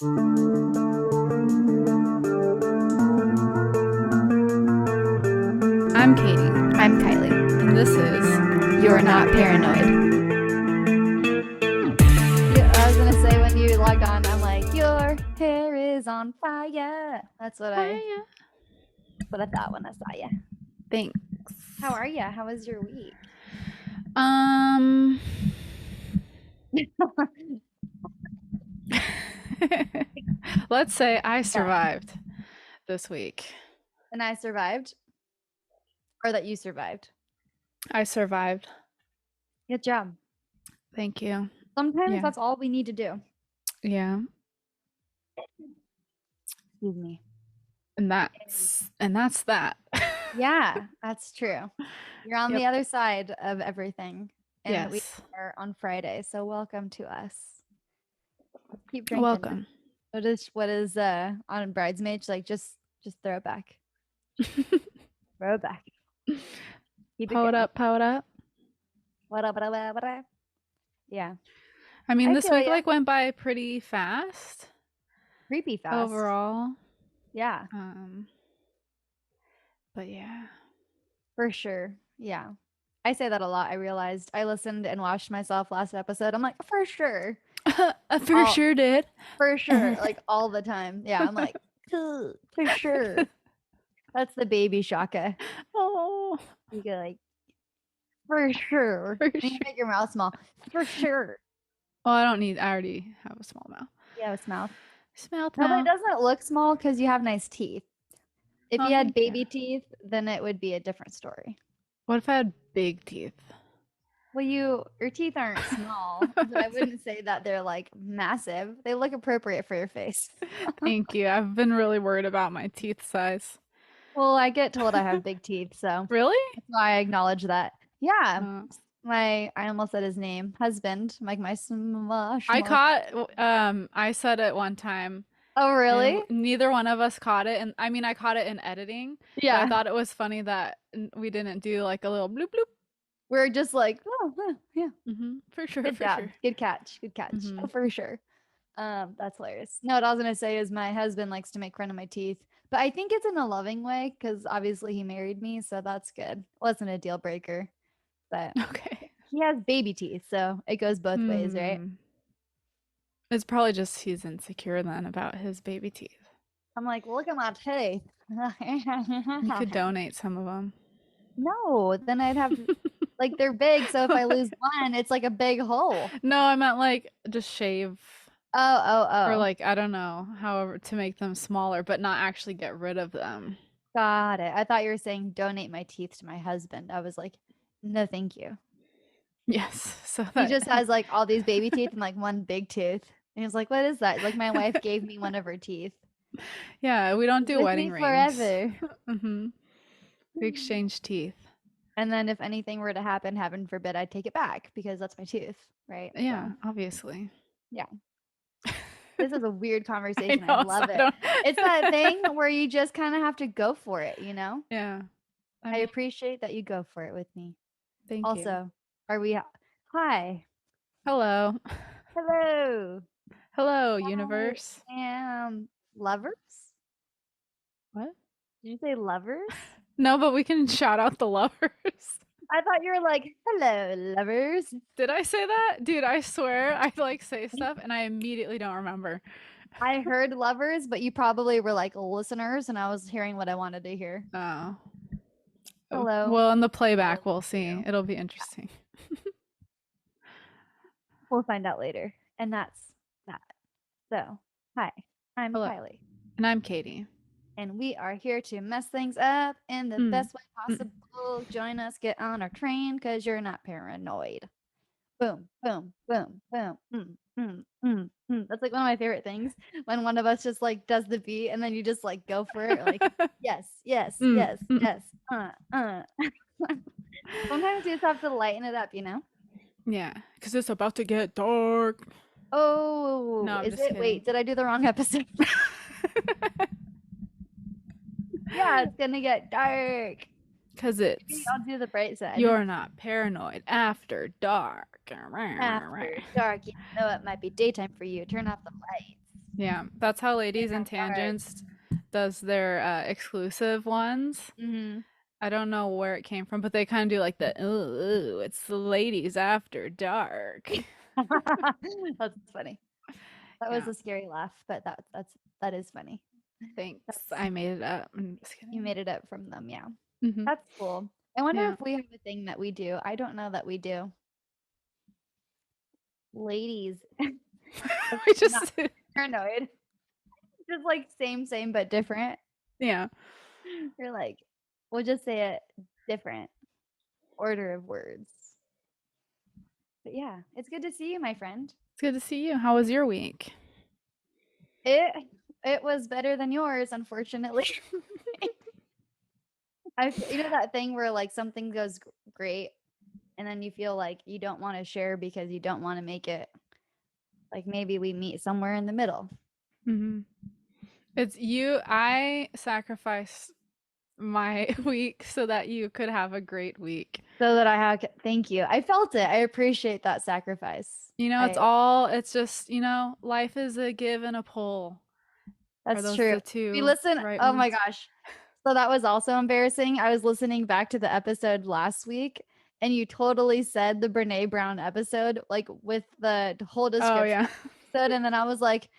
I'm Katie, I'm Kylie. and this is You're Not Paranoid. Yeah, I was gonna say when you logged on, I'm like, your hair is on fire. That's what I thought when I saw you. Thanks. How are you? How was your week? Let's say I survived this week. And I survived, or that you survived. I survived. Good job. Thank you. Sometimes Yeah. that's all we need to do. Yeah. Excuse me. And that's that. Yeah, that's true. You're on the Yep. other side of everything. And we Yes. are on Friday, so welcome to us. Let's keep drinking. Welcome. What is on Bridesmaids? Like just throw it back. Throw it back. Keep Pow it up, pow it up. What up, what up, what up, what up? Yeah. I mean, I this feel week ya. like went by pretty fast Creepy fast. overall. Yeah, But yeah. for sure. Yeah. I say that a lot. I realized I listened and watched myself last episode. I'm like, for sure. For sure did. For sure. Like all the time. Yeah. I'm like, for sure. That's the baby shaka. Oh, You go like, for sure. for And you sure. make your mouth small. For sure. Well, I already have a small mouth. You have a mouth. Smell No, but mouth. it doesn't look small because you have nice teeth. If Oh, you had thank you. baby teeth, then it would be a different story. What if I had big teeth? Well, your teeth aren't small, but I wouldn't say that they're like massive. They look appropriate for your face. Thank you. I've been really worried about my teeth size. Well, I get told I have big teeth, so Really? that's why I acknowledge that. Yeah, Uh, I almost said his name, husband, like my smush. I said it one time, Oh, and really? neither one of us caught it. And I mean, I caught it in editing, but I Yeah, thought it was funny that we didn't do like a little bloop bloop. we're just like, oh, yeah. For sure, Good for job. sure. Good catch. Good catch. Mhm. Oh, for sure. That's hilarious. No, what I was gonna say is my husband likes to make fun of my teeth, but I think it's in a loving way because obviously he married me, so that's good. Wasn't a deal breaker, but Okay. he has baby teeth, so it goes both ways, right? Hmm. It's probably just he's insecure then about his baby teeth. I'm like, look at my teeth. You could donate some of them. No, then I'd have like they're big, so if I lose one, it's like a big hole. No, I meant like just shave or Oh. like I don't know, however to make them smaller, but not actually get rid of them. Got it. I thought you were saying donate my teeth to my husband. I was like, no, thank you. Yes, so He that just has like all these baby teeth and like one big tooth. And he's like, what is that? Like my wife gave me one of her teeth. yeah, we don't do With wedding me rings. forever. We exchange teeth. And then if anything were to happen, heaven forbid, I'd take it back because that's my tooth, right? Yeah, So, obviously. yeah. This is a weird conversation. know, I so love I it. don't- It's that thing where you just kind of have to go for it, you know? Yeah. I mean, appreciate that you go for it with me. thank you. Also, are we hi. Hello. Hello. Hello, universe. Lovers? What? Did you say lovers? No, but we can shout out the lovers. I thought you were like, hello, lovers. Did I say that? Dude, I swear I like say stuff and I immediately don't remember. I heard lovers, but you probably were like listeners, and I was hearing what I wanted to hear. Oh. Hello. Well, in the playback, we'll Hello. see. It'll be interesting. We'll find out later. And that's that. So, hi, I'm Hello. Kylie, And I'm Katie. and we are here to mess things up in the best way possible. Join us, get on our train, because you're not paranoid. Boom, boom, boom, boom. That's like one of my favorite things when one of us just like does the beat and then you just like go for it. Like, yes. Sometimes you just have to lighten it up, you know? Yeah, because it's about to get dark. Oh, No, I'm is just it? kidding. Wait, did I do the wrong episode? Yeah, it's gonna get dark. Because Maybe it's I'll do the bright side. You're Not Paranoid After Dark. After dark, you know it might be daytime for you. Turn off the lights. Yeah, that's how In Ladies our and hearts. Tangents does their exclusive ones. Mm-hmm. I don't know where it came from, but they kind of do like the ooh, it's the ladies after dark. That's funny. That was Yeah, a scary laugh, but that is funny. thanks. That's I made it up. I'm just You kidding. made it up from them, yeah. Hmm. That's cool. I wonder Yeah, if we have a thing that we do. I don't know that we do. Ladies, we not just paranoid. Just like same, but different. yeah, You're like, we'll just say it different order of words. But yeah, it's good to see you, my friend. it's good to see you. How was your week? It it was better than yours, unfortunately. You know that thing where like something goes great and then you feel like you don't want to share because you don't want to make it like maybe we meet somewhere in the middle. Hmm. It's you. I sacrificed my week so that you could have a great week. So that I have thank you. I felt it. I appreciate that sacrifice. You know, I it's just, life is a give and a pull. Are That's those true. the We two listen right Oh my words? gosh. So that was also embarrassing. I was listening back to the episode last week and you totally said the Brene Brown episode, like with the whole Oh, description yeah. of the episode. And then I was like,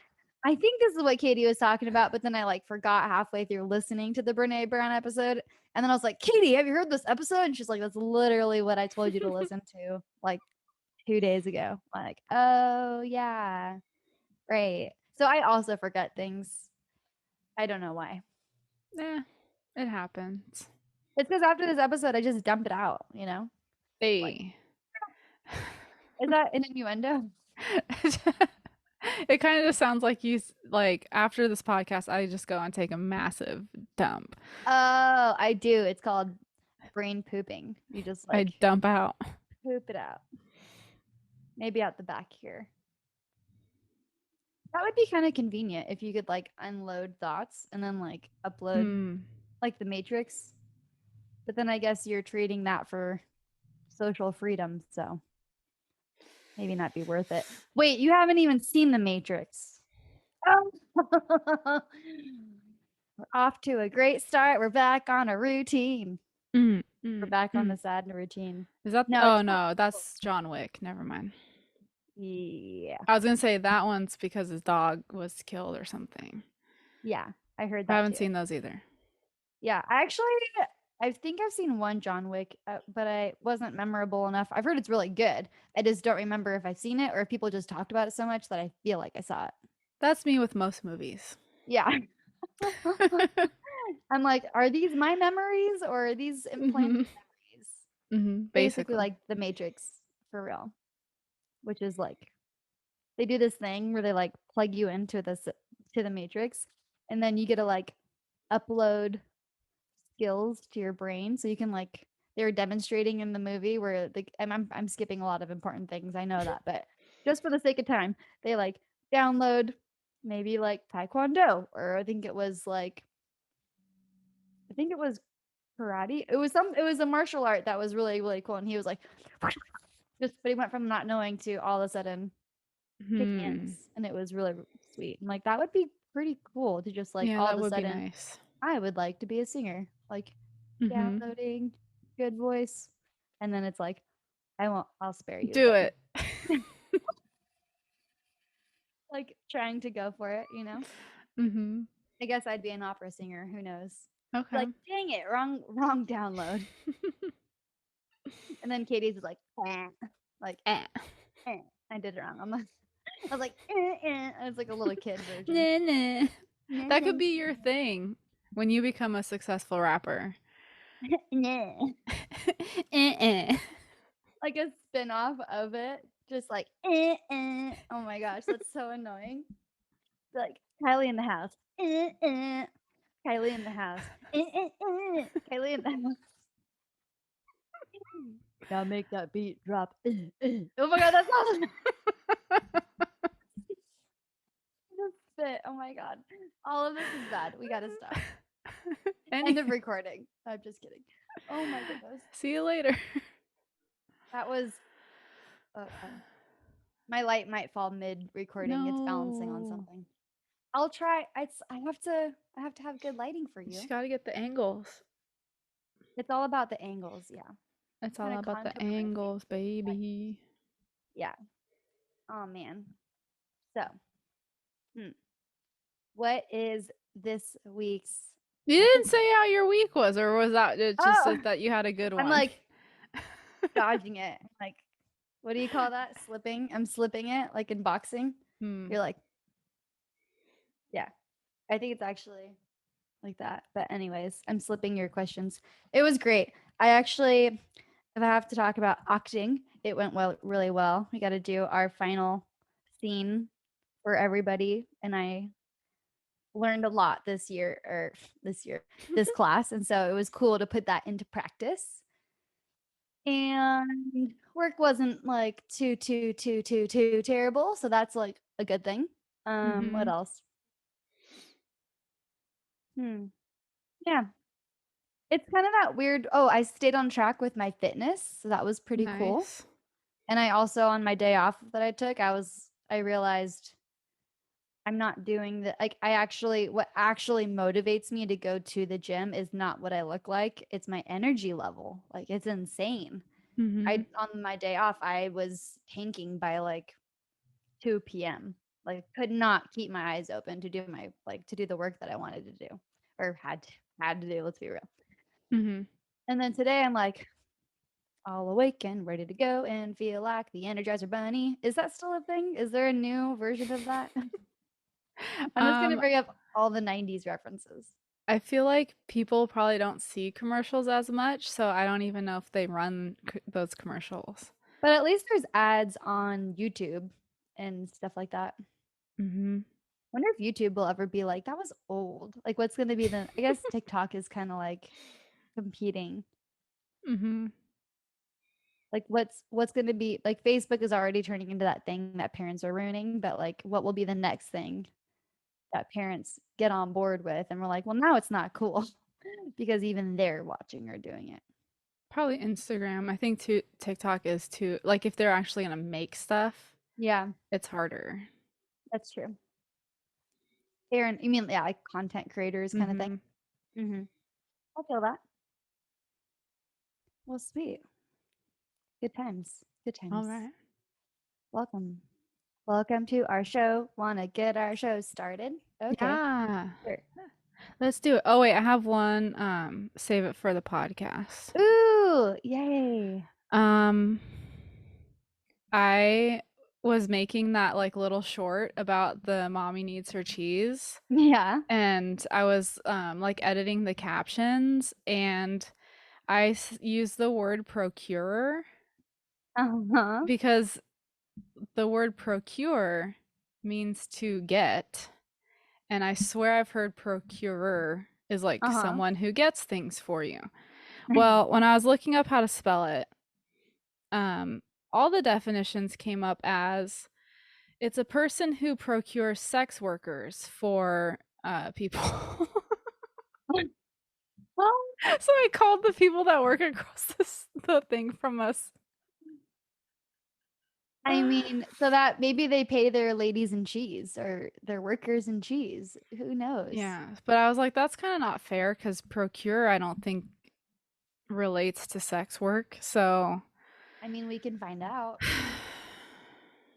I think this is what Katie was talking about. But then I like forgot halfway through listening to the Brene Brown episode. And then I was like, Katie, have you heard this episode? And she's like, that's literally what I told you to listen to like 2 days ago. I'm like, oh yeah. Right. So I also forget things. I don't know why. Yeah, it happens. It's because after this episode, I just dump it out, you know? Like, Hey. is that an innuendo? It kind of just sounds like like after this podcast, I just go and take a massive dump. Oh, I do. It's called brain pooping. You just I like dump out. poop it out. Maybe out the back here. That would be kind of convenient if you could like unload thoughts and then like upload Mm. like the Matrix. But then I guess you're trading that for social freedom, so maybe not be worth it. Wait, you haven't even seen the Matrix. Oh. We're off to a great start. We're back on a routine. Mm, We're mm, back on mm. the sad routine. Is that? No, Oh it's not. no, that's John Wick. Never mind. Yeah. I was gonna say that one's because his dog was killed or something. Yeah. I heard I that haven't too. seen those either. Yeah. I think I've seen one John Wick, but I wasn't memorable enough. I've heard it's really good. I just don't remember if I've seen it or if people just talked about it so much that I feel like I saw it. That's me with most movies. Yeah. I'm like, are these my memories or are these implanted Hmm. memories? Hmm. Basically, Basically. like the Matrix for real, which is like they do this thing where they like plug you into this to the Matrix, and then you get to like upload skills to your brain, so you can like they were demonstrating in the movie where the and I'm skipping a lot of important things. I know that, but just for the sake of time, they like download maybe like taekwondo or I think it was karate. It was a martial art that was really really cool, and he was like just but he went from not knowing to all of a sudden kicking Hmm. ass, and it was really sweet. And like that would be pretty cool to just like Yeah, all that of a would be sudden nice. I would like to be a singer, like Hmm. downloading good voice, and then it's like I'll spare you, Do but it. like trying to go for it, you know. Hmm. I guess I'd be an opera singer. Who knows? Okay. Like, dang it, wrong download. And then Katie's is like, eh. Like, Eh. eh. I did it wrong. I was like, I was like a little kid version. Nah, nah. That could Nah, be your thing when you become a successful rapper. nah. Eh. Like a spin-off of it, just like, oh my gosh, that's so annoying. Like Kylie in the house, Kylie in the house, Kylie in the house. Now make that beat drop. Oh my god, that's awesome. Just spit. Oh my god, all of this is bad. We gotta stop. Any End of recording. I'm just kidding. Oh my goodness, See you later. that was. My light might fall mid recording. It's balancing on No. something. I'll try. I have to have good lighting for You just you. gotta get the angles. It's all about the angles, yeah. It's Kind all of about the contour my face. angles, Like, baby. yeah. Oh man. So, hmm, what is this week's? You I didn't think. say how your week was, or was that it just Oh, that you had a good I'm one? like dodging it. Like, what do you call that? Slipping. I'm slipping it, like in boxing. Hmm. You're like, yeah. I think it's actually like that. But anyways, I'm slipping your questions. It was great. I actually, if I have to talk about acting, it went well, really well. We got to do our final scene for everybody, and I learned a lot this class, and so it was cool to put that into practice. And work wasn't like too terrible, so that's like a good thing. What Mhm. else? Hmm. Yeah, it's kind of that weird. Oh, I stayed on track with my fitness, so that was pretty cool. Nice. And I also, on my day off that I took, I realized I'm not doing the like I actually what actually motivates me to go to the gym is not what I look like. It's my energy level. Like it's insane. I Mhm. on my day off, I was tanking by like 2 p.m. Like could not keep my eyes open to do to do the work that I wanted to do or had to do, let's be real. Mhm. And then today I'm like all awake and ready to go and feel like the Energizer Bunny. Is that still a thing? Is there a new version of that? I'm just gonna Um, bring up all the 90s references. I feel like people probably don't see commercials as much, so I don't even know if they run those commercials. But at least there's ads on YouTube and stuff like that. Mhm. Wonder if YouTube will ever be like, that was old. Like what's gonna be I guess TikTok is kind of like competing. Mhm. Like what's gonna be like Facebook is already turning into that thing that parents are ruining, but like what will be the next thing that parents get on board with? And we're like, well, now it's not cool because even they're watching or doing it. Probably Instagram. I think too TikTok is too like if they're actually gonna make stuff, Yeah, it's harder. that's true. Aaron, you mean yeah, like content creators kind of thing? Mhm. Mm-hmm. I feel that. Well, sweet. Good times. Good All times. right. Welcome. Welcome to our show. Wanna get our show started? Okay. Yeah. Sure. Let's do it. Oh wait, I have one save it for the podcast. Ooh, yay. Um I was making that like little short about the mommy needs her cheese, Yeah. and I was like editing the captions, and used the word procure Uh-huh. because the word procure means to get, and I swear I've heard procurer is like Uh-huh. someone who gets things for you. Well, when I was looking up how to spell it, um, all the definitions came up as it's a person who procures sex workers for people. Well, So I called the people that work across the thing from us. I mean, so that maybe they pay their ladies in cheese or their workers in cheese. Who knows? Yeah, but I was like, that's kind of not fair because procure, I don't think relates to sex work. So, I mean, we can find out.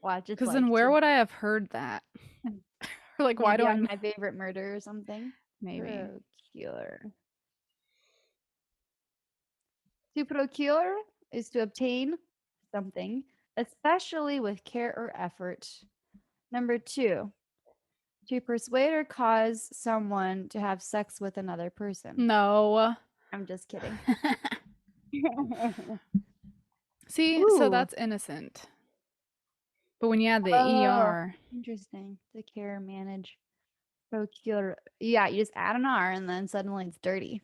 Watch, it's because then like where to would I have heard that? Or like, why do maybe I on know? My Favorite Murder or something. Maybe. Procure. To procure is to obtain something, especially with care or effort. Number two, to persuade or cause someone to have sex with another person. No. I'm just kidding. See, so Ooh. that's innocent. But when you add the Oh, ER, interesting. To care, manage, procure. Yeah, you just add an R and then suddenly it's dirty.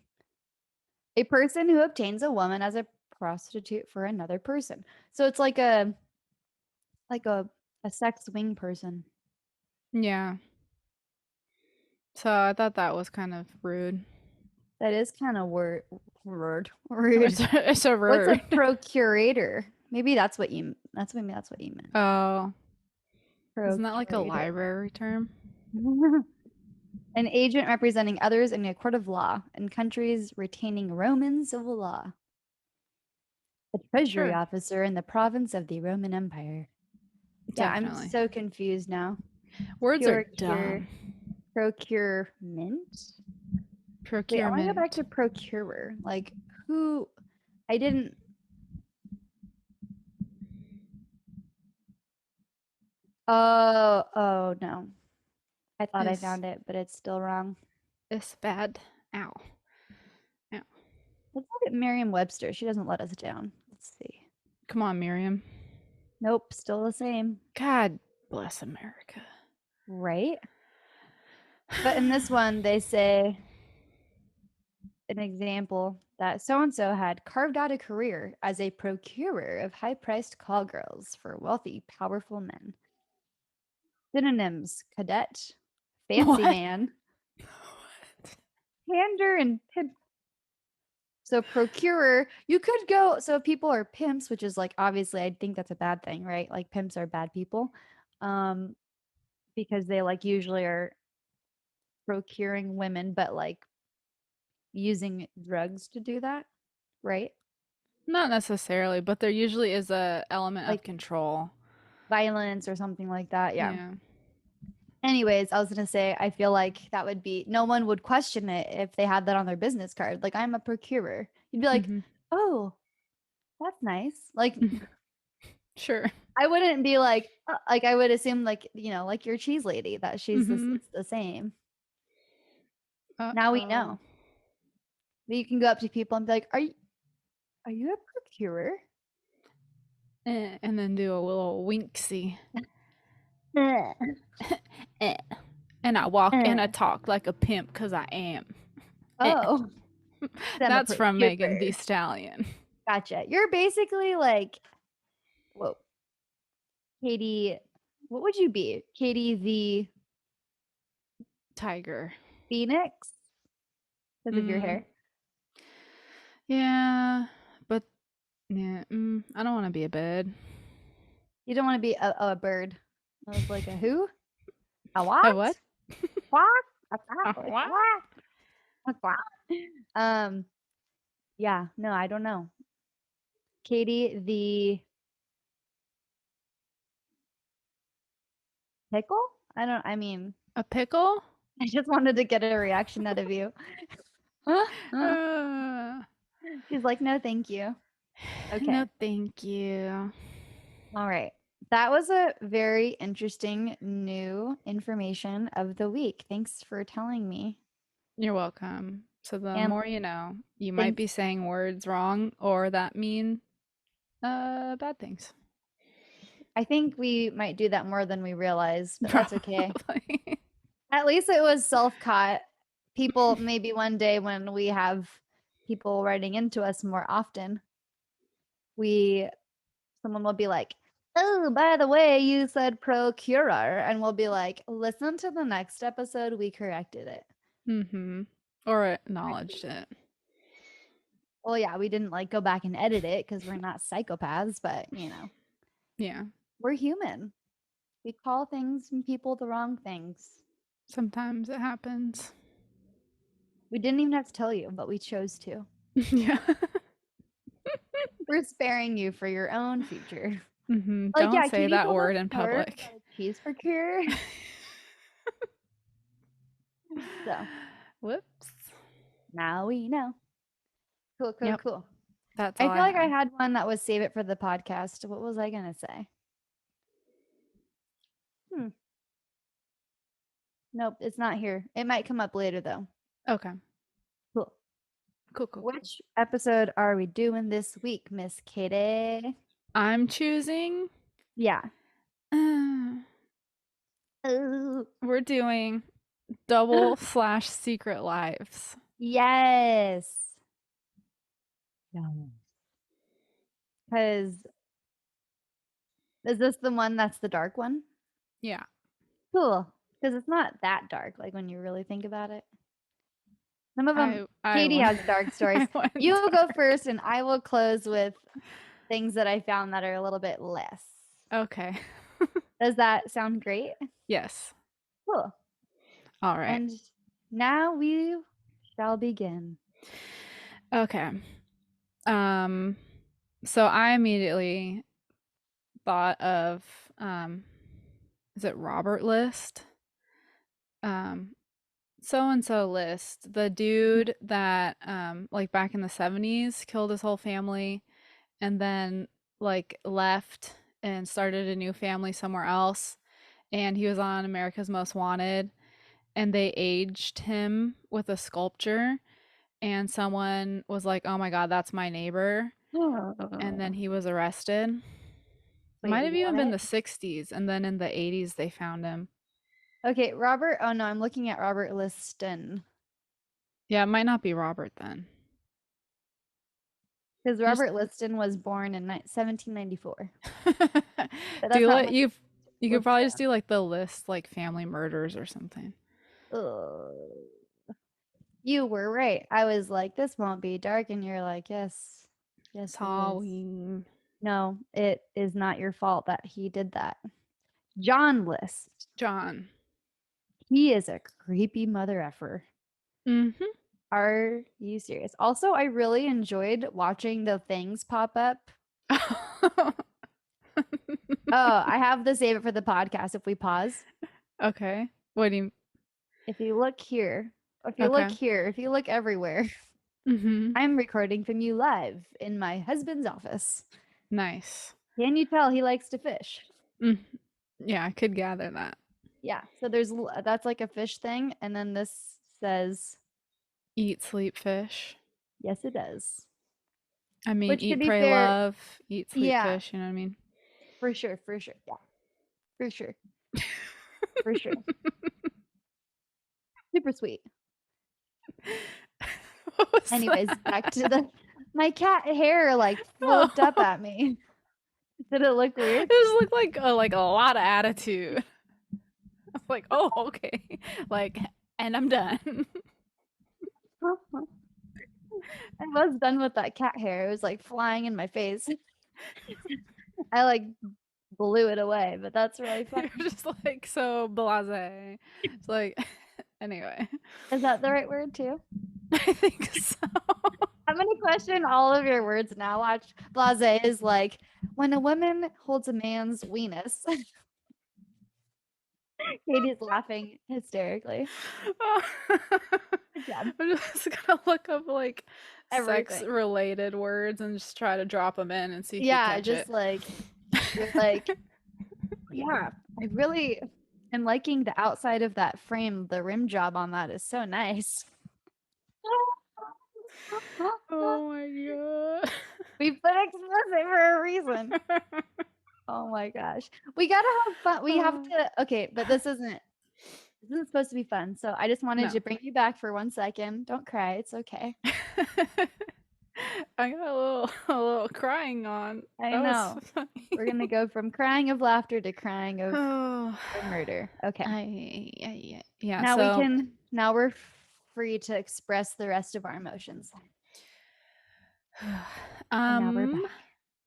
A person who obtains a woman as a prostitute for another person. So it's like a sex swing person. yeah. So I thought that was kind of rude. That is kind of It's rude. it's a What's a rude. procurator? Maybe that's what you meant. Oh, isn't that like a Procurator. library term? An agent representing others in a court of law in countries retaining Roman civil law. A treasury Sure. officer in the province of the Roman Empire. Yeah, I'm Definitely. so confused now. Words are Procure, dumb. procurement? Wait, I want to go back Procurement. to procurer. Like, who? I didn't. Oh no. I thought I Is found it, but it's still wrong. is bad. Ow. Ow. Let's look at Merriam-Webster. She doesn't let us down. Let's see. Come on, Miriam. Nope, still the same. God bless America. Right? But in this one, they say an example that so and so had carved out a career as a procurer of high priced call girls for wealthy, powerful men. Synonyms: cadet, fancy What? man, pander, and pimp. So procurer, you could go. So if people are pimps, which is like obviously I think that's a bad thing, right? Like pimps are bad people, um, because they like usually are procuring women, but like using drugs to do that, right? Not necessarily, but there usually is a element of Like control. violence or something like that. Yeah. Yeah. Anyways, I was gonna say I feel like that would be no one would question it if they had that on their business card. Like I'm a procurer. You'd be like, Mm-hmm. oh, that's nice. Like Sure. I wouldn't be like I would assume like like your cheese lady that she's this Mm-hmm. it's the same. Now we Uh-oh. know. But you can go up to people and be like, are you a procurer? And then do a little winksy. Eh, Eh. And I walk and I eh. talk like a pimp because I am. Eh. Oh, I'm a That's from Megan procurer. Thee Stallion. Gotcha. You're basically like, whoa, Katie. What would you be? Katie the Tiger. Phoenix because of your Mm. hair. Yeah, but yeah, I don't want to be a bird. You don't want to be a bird. I was like, a who? A A what? what? Quack? A A quack? what? Quack? A quack? Um, yeah, no, I don't know. Katie the pickle? I mean, A pickle? I just wanted to get a reaction out of you. Uh, She's like, no, thank you. no, Okay. thank you. All right. That was a very interesting new information of the week. Thanks for telling me. You're welcome. So the And more you know, you might thanks. be saying words wrong or that mean bad things. I think we might do that more than we realize, but that's okay. Probably. At least it was self-caught. People, maybe one day when we have people writing into us more often, we someone will be like, "Oh, by the way, you said procurer," and we'll be like, "Listen to the next episode. We corrected it." Mm-hmm. Or acknowledged it. Well, yeah, we didn't like go back and edit it because we're not psychopaths, but Yeah. we're human. We call things and people the wrong things. Sometimes it happens. We didn't even have to tell you, but we chose to. Yeah. We're sparing you for your own future. Mm-hmm. Like, Don't yeah, say Katie that told a word in story public. about a cheese procure. So Whoops. now we know. Cool, cool, Yep. cool. That's I all I feel like I had. had one that was save it for the podcast. What was I gonna say? Hmm. Nope, it's not here. It might come up later though. Okay. Cool. Cool, cool, cool. Which episode are we doing this week, Miss Katie? I'm choosing. Yeah. uh, Ooh. we're doing double/secret lives. Yes. Because is this the one that's the dark one? Yeah. Cool. Because it's not that dark, like when you really think about it. Some of them, I Katie went has dark stories. I went You will go dark. first, and I will close with things that I found that are a little bit less. Okay. Does that sound great? Yes. Cool. All right. And Now we shall begin. Okay. Um, so I immediately thought of is it Robert List? Um, so and so List, the dude that like back in the 70s killed his whole family and then like left and started a new family somewhere else, and he was on America's Most Wanted, and they aged him with a sculpture, and someone was like, "Oh my god, that's my neighbor." And then he was arrested. Wait, Might have even been what? the 60s, and then in the 80s they found him. Okay, Robert. Oh no, I'm looking at Robert Liston Yeah, it might not be Robert then. because Just Robert Liston was born in 1794. But that's do not it. when You could probably just Liston. do like the list, like family murders or something. Ugh. You were right. I was like, this won't be dark, and you're like, yes, It's yes, it is. Halloween. No, it is not your fault that he did that. John List. John. He is a creepy mother effer. Mm-hmm. Are you serious? Also, I really enjoyed watching the things pop up. Oh, I have to save it for the podcast if we pause. Okay. What do you If you look here, if you look Okay. here, if you look everywhere, Mm-hmm. I'm recording from you live in my husband's office. Nice. Can you tell he likes to fish? Mm. Yeah, I could gather that. Yeah, so that's like a fish thing, and then this says, Eat, sleep, fish. yes, it does. I mean, Which, to eat, be pray, fair, love, eat, sleep, yeah, fish, you know what I mean? for sure, yeah, for sure, for sure. Super sweet. What was Anyways, back to that? the my cat hair like flipped up Oh, at me. Did it look weird? it just looked like a lot of attitude. I was like, oh, okay. Like, and I'm done. I was done with that cat hair. It was like flying in my face. I like blew it away, but that's really You're funny. just like so blasé. It's like, anyway, Is that the right word too? I think so. I'm gonna question all of your words now. Watch. Blase is like when a woman holds a man's weenus. Katie's laughing hysterically. Good job. I'm just gonna look up like sex Everything. related words and just try to drop them in and see if you Yeah, catch just it. like you're like, yeah, I really am liking the outside of that frame. The rim job on that is so nice. Oh my god. We put explicit for a reason. Oh my gosh. We gotta have fun. We have Oh. to, okay, but this isn't supposed to be fun. So I just wanted to No. bring you back for 1 second. Don't cry. It's okay. I got a little crying on. I That was know. funny. We're gonna go from crying of laughter to crying of Oh, murder. Okay. yeah. Now we So, can, now we're free to express the rest of our emotions. And now we're um, back.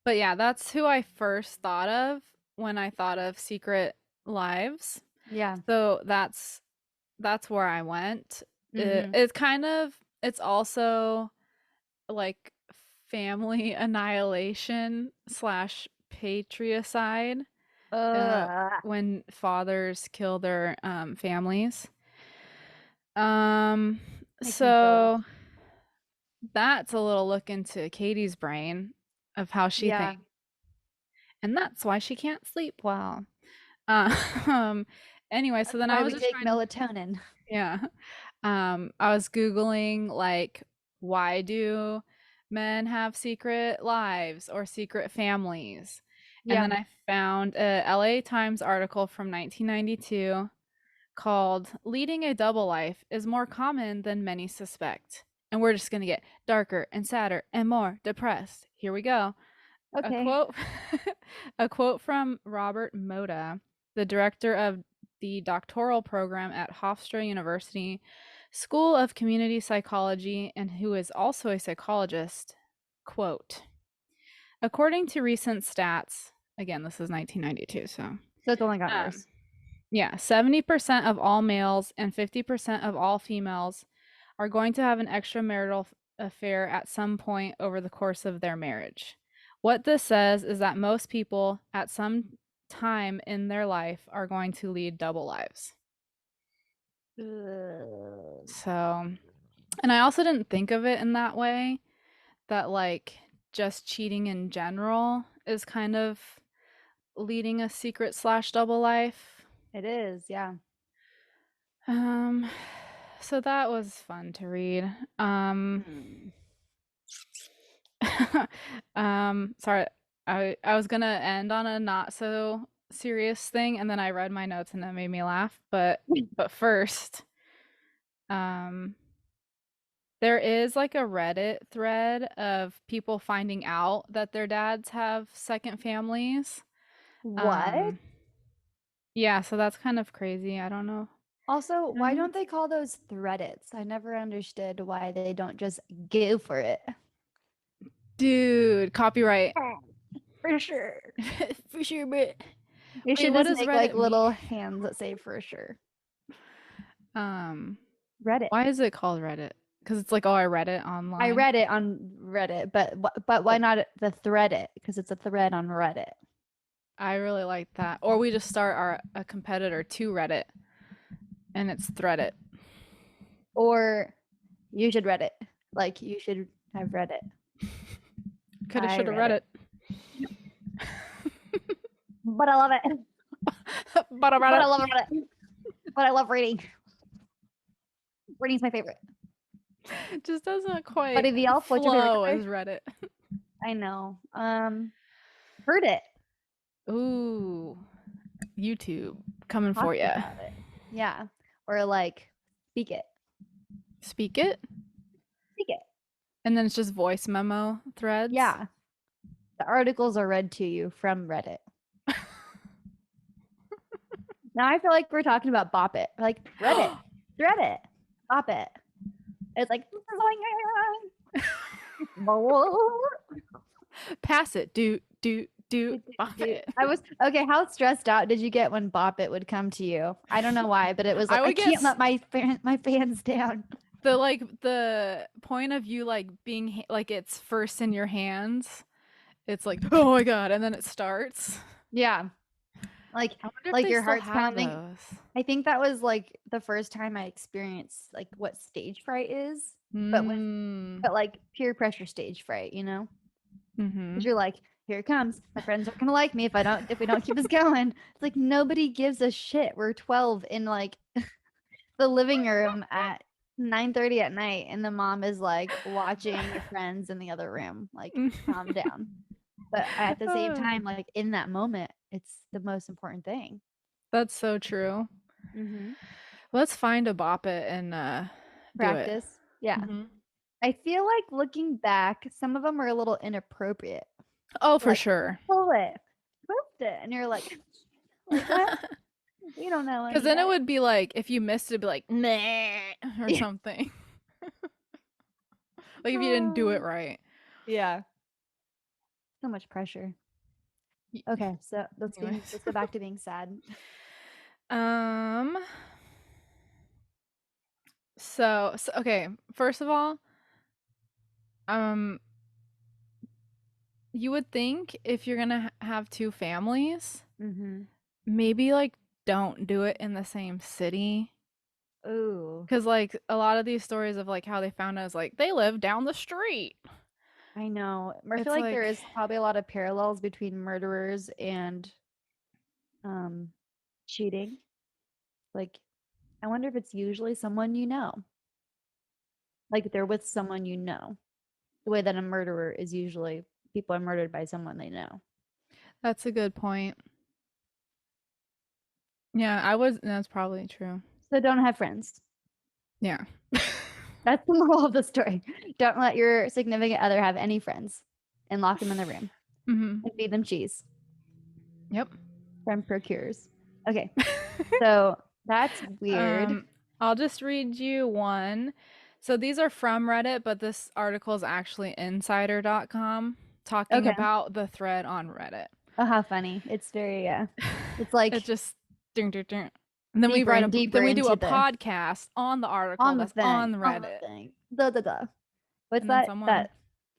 but yeah, that's who I first thought of when I thought of Secret Lives. Yeah. So that's where I went. Mm-hmm. It's kind of it's also like family annihilation slash patricide, Ugh. when fathers kill their families. Um, Makes me feel rough. so that's a little look into Katie's brain of how she Yeah. thinks, and that's why she can't sleep well. Um, anyway, so That's then I why was we just take trying to, melatonin. yeah. I was Googling like, why do men have secret lives or secret families? And Yeah. then I found a LA Times article from 1992 called "Leading a Double Life is More Common Than Many Suspect." And we're just going to get darker and sadder and more depressed. Here we go. A Okay. quote a quote from Robert Moda, the director of the doctoral program at Hofstra University School of Community Psychology and who is also a psychologist. Quote, according to recent stats, again, this is 1992, so So it's only gotten um, worse. Yeah, 70% of all males and 50% of all females are going to have an extramarital affair at some point over the course of their marriage. What this says is that most people at some time in their life are going to lead double lives. Ugh. So, and I also didn't think of it in that way, that like just cheating in general is kind of leading a secret slash double life. It is, yeah. Um, so that was fun to read. Hmm. Sorry, I was gonna end on a not so serious thing, and then I read my notes and that made me laugh. But first, um, there is like a Reddit thread of people finding out that their dads have second families. What? Um, yeah, so that's kind of crazy. I don't know. Also, I don't why know. don't they call those threadits? I never understood why they don't just go for it. Dude, copyright. For sure. For sure, but They wait, should what just does make like Reddit mean? little hands that say for sure. Um, Reddit. why is it called Reddit? Because it's like, oh, I read it I online. read it on Reddit, but why But not the thread it? Because it's a thread on Reddit. I really like that. Or we just start our a competitor to Reddit, and it's Threadit. Or you should read it. Like you should have read it. Coulda, I shoulda, read read it. it. But I love it. But I But read I love it. it. But I love reading. Reading's my favorite. It just doesn't quite Buddy the Elf, what's your favorite flow color? as Reddit. I know. Heard it. Ooh, YouTube coming for Talked you. about it. Yeah. Or like speak it. Speak it, Speak it. and then it's just voice memo threads. Yeah. The articles are read to you from Reddit. Now I feel like we're talking about Bop It. Like Reddit. Thread it. Bop it. It's like Pass it. Do. Bop it. I was okay. How stressed out did you get when Bop It would come to you? I don't know why, but it was I like I would get can't let my fans down. the point of you like being like it's first in your hands. It's like, oh my god, and then it starts. Yeah, I wonder if like they your still heart's have pounding. those. I think that was like the first time I experienced like what stage fright is, but with Mm. but like peer pressure stage fright, you know? Because Mm-hmm. you're like, here it comes. My friends aren't gonna like me if we don't keep this going. It's like nobody gives a shit. We're 12 in like the living room at 9:30 at night, and the mom is like watching your friends in the other room. Like, calm down. But at the same Uh, time, like in that moment, it's the most important thing. that's so true. Hmm. Let's find a bop it and do it. Practice. Yeah. Hmm. I feel like looking back, some of them are a little inappropriate. Oh, for Like, sure. pull it, twist it, and you're like what? We don't know Because any then it better. would be like if you missed it, it'd be like nah or Yeah. something. Like if you didn't do it right. Yeah. So much pressure. Y- Okay, so Anyways. let's go back to being sad. Um. So okay. First of all, um, you would think if you're gonna have two families, Mm-hmm. maybe like don't do it in the same city. Ooh, Cause like a lot of these stories of like how they found us, like they live down the street. I know. I feel It's like there like, is probably a lot of parallels between murderers and um cheating. Like, I wonder if it's usually someone you know. Like they're with someone you know. The way that a murderer is usually people are murdered by someone they know. that's a good point. Yeah, that's probably true. So don't have friends. Yeah. That's the moral of the story. Don't let your significant other have any friends and lock them in the room Hmm. and feed them cheese Yep. from procures. Okay. So that's weird. I'll just read you one. So these are from Reddit, but this article is actually insider.com talking Okay. about the thread on Reddit. Oh, how funny. It's very, it's like, It just ding, ding, ding. And then deeper and deeper we do into a the podcast on the article that's on on the Reddit. thing. Da da da. What's And then that? someone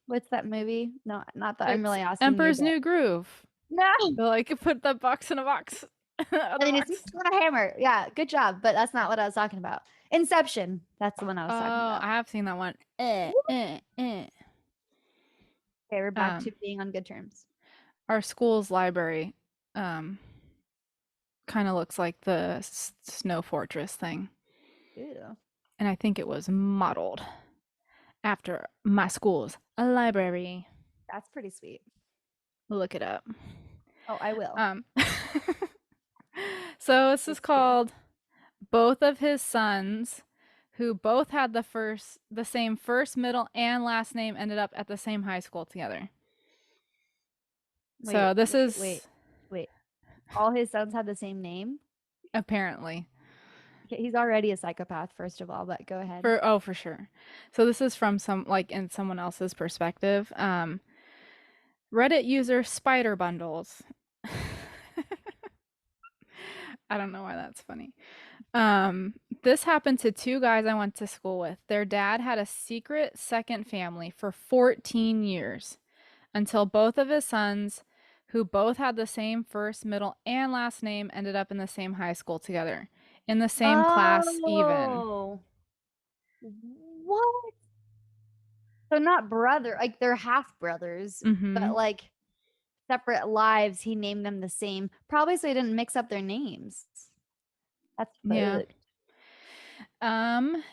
What's that movie? No, not that. I'm it's really asking you, Emperor's but New Groove. no. They're like put that box in a box. And Other then it's box. on a hammer. Yeah, good job. But that's not what I was talking about. Inception. That's the one I Oh, was talking about. I have seen that one. Okay, we're back to Um, being on good terms. our school's library um kind of looks like the Snow Fortress thing. Ew, And I think it was modeled after my school's library. that's pretty sweet. Look it up. Oh, I will. Um, so this is Please do. called Both of His Sons, who both had the same first, middle, and last name, ended up at the same high school together. Wait, So this wait, wait, is wait. All his sons have the same name? apparently Okay, he's already a psychopath, first of all, but go ahead. for sure. So this is from some like in someone else's perspective. Reddit user Spider Bundles. I don't know why that's funny. This happened to two guys I went to school with. Their dad had a secret second family for 14 years until both of his sons, who both had the same first, middle, and last name, ended up in the same high school together, in the same class, even. Oh, what? So not brother, like they're half brothers, but Mm-hmm. like separate lives. He named them the same, probably so he didn't mix up their names. That's Yeah. fucked.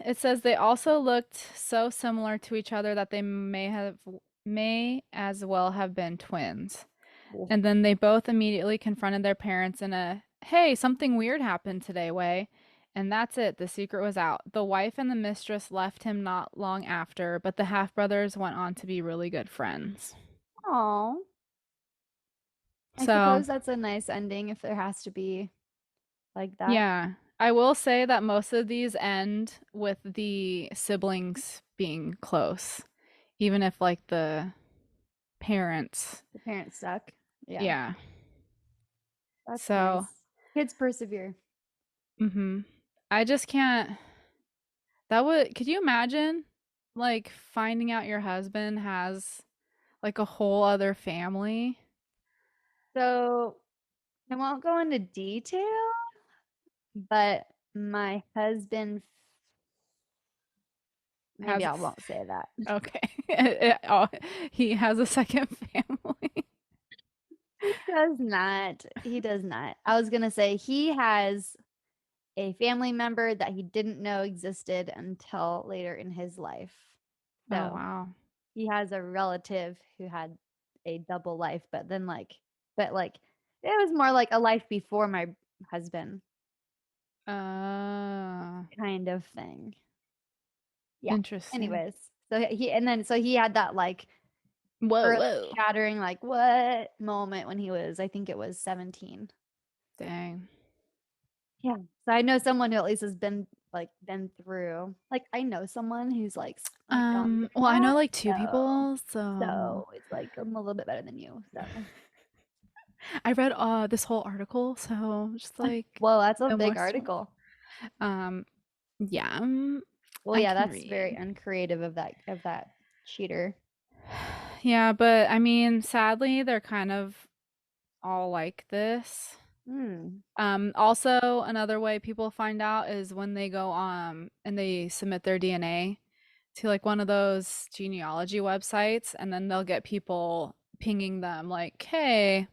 It says they also looked so similar to each other that they may as well have been twins. Oof. And then they both immediately confronted their parents in a, hey, something weird happened today way. And that's it. The secret was out. The wife and the mistress left him not long after, but the half brothers went on to be really good friends. Oh, I So, suppose that's a nice ending if there has to be like that. yeah, I will say that most of these end with the siblings being close, even if like the parents, The parents suck. Yeah, yeah. that's So, nice. Kids persevere. mhm. I just can't. That would, could you imagine like finding out your husband has like a whole other family? So I won't go into detail, but my husband, maybe Has I won't say that. okay. Oh, he has a second family. He does not. He does not. I was gonna say he has a family member that he didn't know existed until later in his life. Oh So wow. he has a relative who had a double life, but like it was more like a life before my husband Uh, kind of thing. Yeah. interesting. Anyways, so he had that like Whoa, earth whoa. shattering like what moment when he was, I think it was 17. Dang. Yeah. So I know someone who at least has been through. Like I know someone who's like gone through Well, I know that. like two So people, so so it's like I'm a little bit better than you. So I read this whole article, so just like whoa, that's a know more big stuff. article. Um, yeah, Well, I yeah, can that's very read. uncreative of that cheater. Yeah, but I mean, sadly, they're kind of all like this. Hmm. Also, another way people find out is when they go and they submit their DNA to like one of those genealogy websites, and then they'll get people pinging them like, "Hey,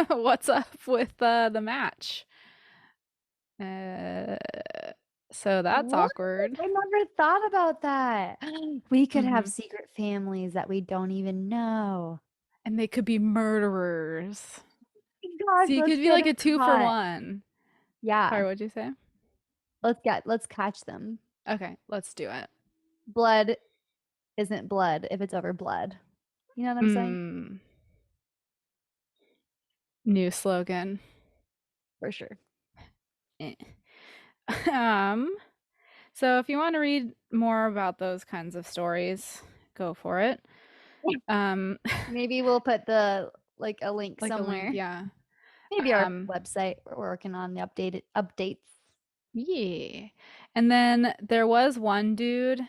what's up with the match?" Uh, so that's What? awkward. I never thought about that. We could have Hmm. secret families that we don't even know. And they could be murderers. Gosh, So you let's could be get like a them two for caught. one. Sorry, Yeah, what'd you say? let's catch them. Okay, let's do it. Blood isn't blood if it's over blood. You know what I'm saying? Mm, new slogan. For sure. Eh. Um, so if you want to read more about those kinds of stories, go for it. Um, Maybe we'll put the like a link like a link, somewhere. yeah. Maybe our Um, website. We're working on the updated updates. yeah. And then there was one dude.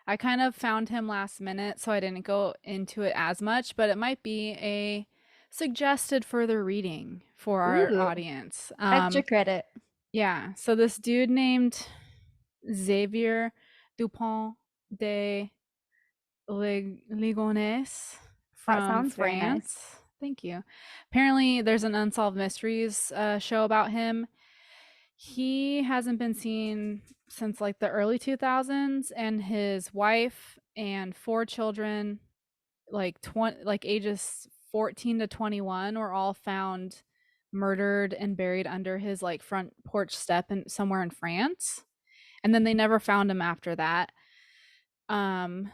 I kind of found him last minute, so I didn't go into it as much, but it might be a suggested further reading for our Ooh, audience. extra credit. Yeah. So this dude named Xavier Dupont de Ligonnès That from sounds very nice. France. Thank you. Apparently, there's an Unsolved Mysteries show about him. He hasn't been seen since like the early 2000s, and his wife and four children, like 20, like ages 14 to 21, were all found murdered and buried under his like front porch step in somewhere in France. And then they never found him after that. Um,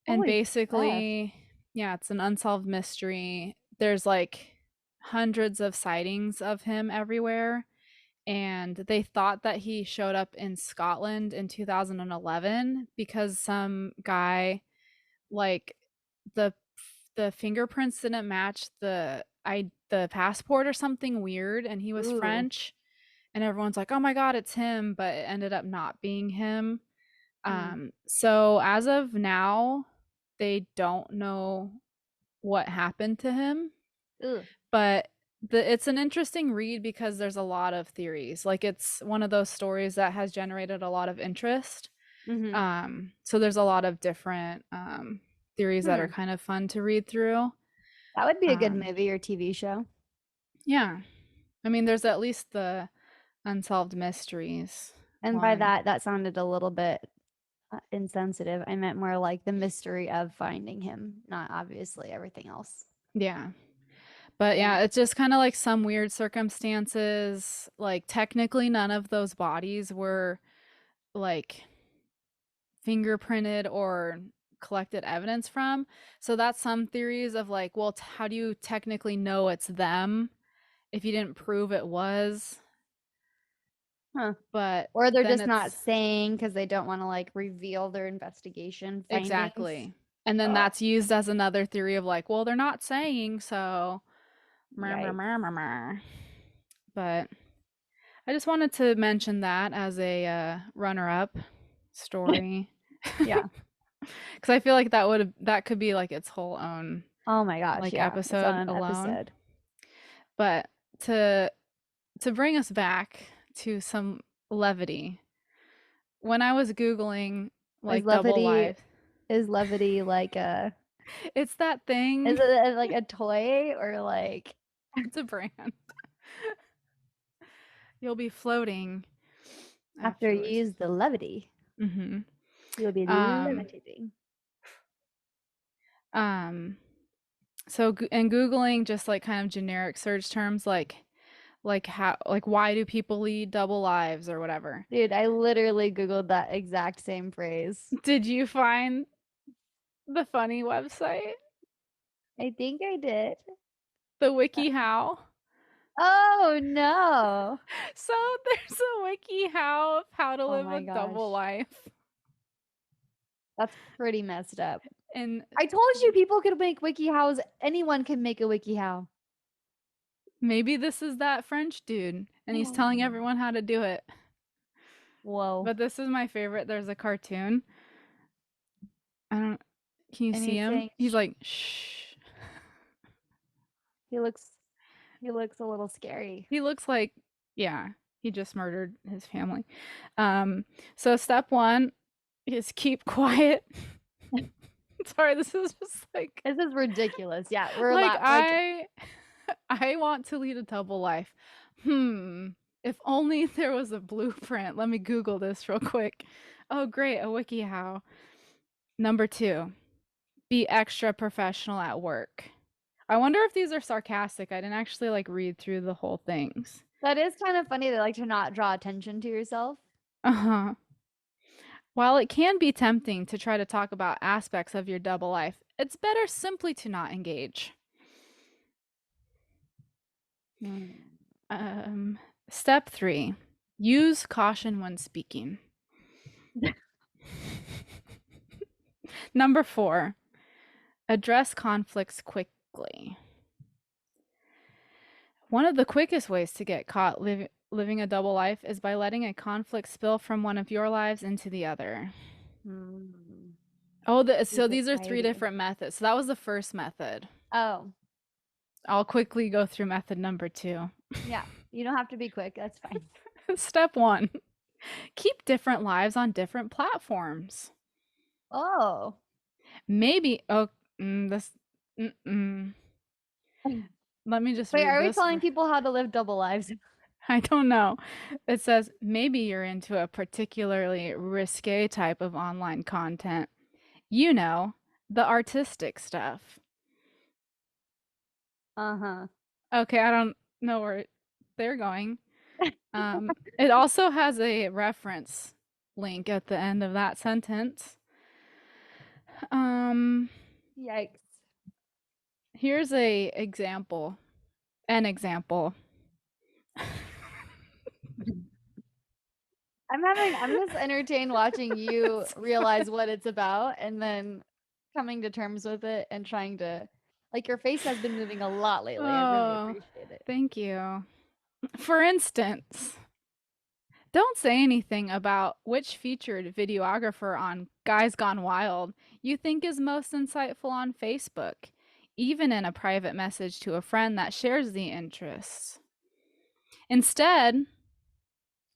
and Holy crap. basically, yeah, it's an unsolved mystery. There's like hundreds of sightings of him everywhere. And they thought that he showed up in Scotland in 2011 because some guy, like, the the fingerprints didn't match the passport or something weird, and he was Ooh. French, and everyone's like, "Oh my god, it's him," but it ended up not being him. Mm. So as of now, they don't know what happened to him, Ooh. but it's an interesting read because there's a lot of theories. Like it's one of those stories that has generated a lot of interest. Mm-hmm. So there's a lot of different theories that are Hmm. kind of fun to read through. That would be a good Um, movie or TV show. yeah, I mean, there's at least the Unsolved Mysteries And by one. that, that sounded a little bit insensitive. I meant more like the mystery of finding him, not obviously everything else. Yeah. But yeah, Dang. it's just kind of like some weird circumstances. Like technically none of those bodies were like fingerprinted or collected evidence from. So that's some theories of like, well, how do you technically know it's them if you didn't prove it was? Huh. But Or they're then just not it's saying because they don't want to like reveal their investigation findings. exactly. And then Oh, that's used as another theory of like, well, they're not saying, so meh, meh, yikes. meh, meh, meh. But I just wanted to mention that as a runner-up story. Yeah. Because I feel like that could be like its whole own Oh my gosh. like Yeah. It's on episode an alone. episode. But to bring us back to some levity, when I was googling Is like double levity lives, is levity like a it's that is thing. it like a toy or like It's a brand. You'll be floating after you afterwards. use the levity, Mm-hmm. you'll be Um, levitating. um, so and googling just like kind of generic search terms like how like why do people lead double lives or whatever. Dude, I literally Googled that exact same phrase. Did you find the funny website? I think I did. The Uh, wiki how? Oh no. So there's a wiki how of how to Oh live a my double gosh. life. That's pretty messed up. And I told you people could make WikiHows. Anyone can make a WikiHow. maybe this is that French dude and he's telling Oh. everyone how to do it. Whoa. But this is my favorite. There's a cartoon. I don't Can you And see he's him? saying He's like shh. he looks he looks a little scary. He looks like yeah, he just murdered his family. Um so step 1 is keep quiet. Sorry, this is just This is ridiculous. Yeah, we're like like I want to lead a double life. Hmm. If only there was a blueprint. Let me Google this real quick. Oh, great, a WikiHow. Number 2, be extra professional at work. I wonder if these are sarcastic. I didn't actually like read through the whole things. that is kind of funny to like to not draw attention to yourself. Uh-huh. While it can be tempting to try to talk about aspects of your double life, it's better simply to not engage. Hmm. Um, Step 3, use caution when speaking. Number 4, address conflicts quickly. One of the quickest ways to get caught living a double life is by letting a conflict spill from one of your lives into the other. Hmm. Oh, so Secret these are three society. different methods. So that was the first method. Oh, I'll quickly go through method number two. yeah. You don't have to be quick. That's fine. Step one, keep different lives on different platforms. Oh. Maybe, oh, this, let me just Wait, read are we this. telling people how to live double lives? I don't know. It says maybe you're into a particularly risque type of online content. You know, the artistic stuff. Uh-huh. Okay, I don't know where they're going. It also has a reference link at the end of that sentence. Um, Yikes. Here's an example. I'm just entertained watching you realize what it's about and then coming to terms with it and trying to, like, your face has been moving a lot lately. I really Oh, appreciate it. thank you. For instance, don't say anything about which featured videographer on Guys Gone Wild you think is most insightful on Facebook, even in a private message to a friend that shares the interests. Instead,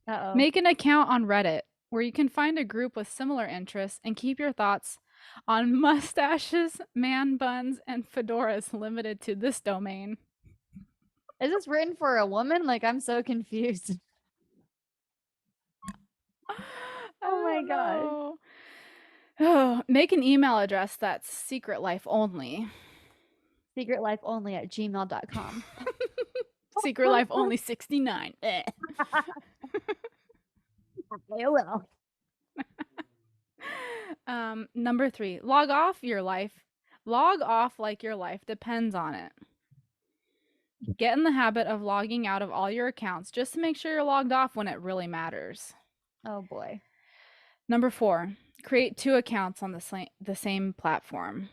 Uh-oh. make an account on Reddit where you can find a group with similar interests and keep your thoughts on mustaches, man buns, and fedoras limited to this domain. Is this written for a woman? Like, I'm so confused. I Oh my don't gosh. know. Oh, make an email address that's secret life only. Secretlife only@gmail.com. Secret life only 69. Eh. AOL. Number three, log off your life. Log off like your life depends on it. Get in the habit of logging out of all your accounts just to make sure you're logged off when it really matters. Oh boy. Number four, create two accounts on the same platform.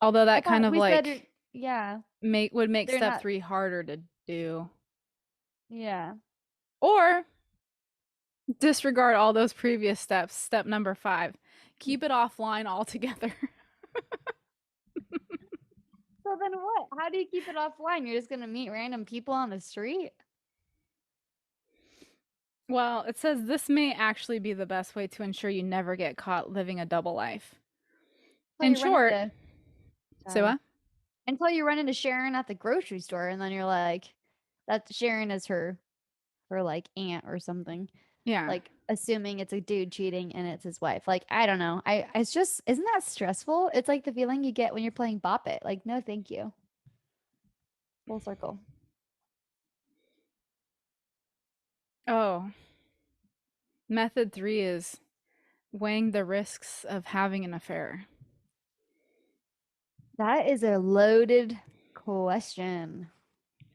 Although I that kind thought of we said like yeah, would make they're step not three harder to do. yeah. Or disregard all those previous steps. Step number five, keep it offline altogether. So then what? How do you keep it offline? You're just gonna meet random people on the street? Well, it says this may actually be the best way to ensure you never get caught living a double life. Until In you run short, into say sorry. what? Until you run into Sharon at the grocery store and then you're like, that Sharon is her like aunt or something. Yeah. Like assuming it's a dude cheating and it's his wife. Like, I don't know. I it's just isn't that stressful? It's like the feeling you get when you're playing Bop It. Like, no, thank you. Full circle. Oh, method three is weighing the risks of having an affair. That is a loaded question.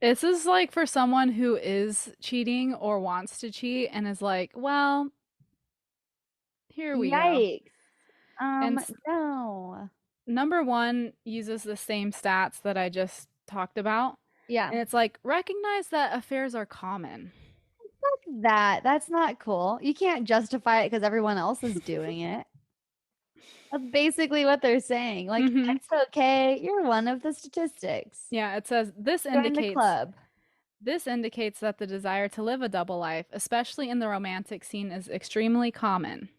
This is like for someone who is cheating or wants to cheat and is like, well, here we go. Yikes. And No. number one uses the same stats that I just talked about. Yeah. And it's like, recognize that affairs are common. Fuck that. That's not cool. You can't justify it because everyone else is doing it. That's basically what they're saying. Like, Hmm. it's okay. You're one of the statistics. Yeah, it says Join the club. this indicates that the desire to live a double life, especially in the romantic scene, is extremely common.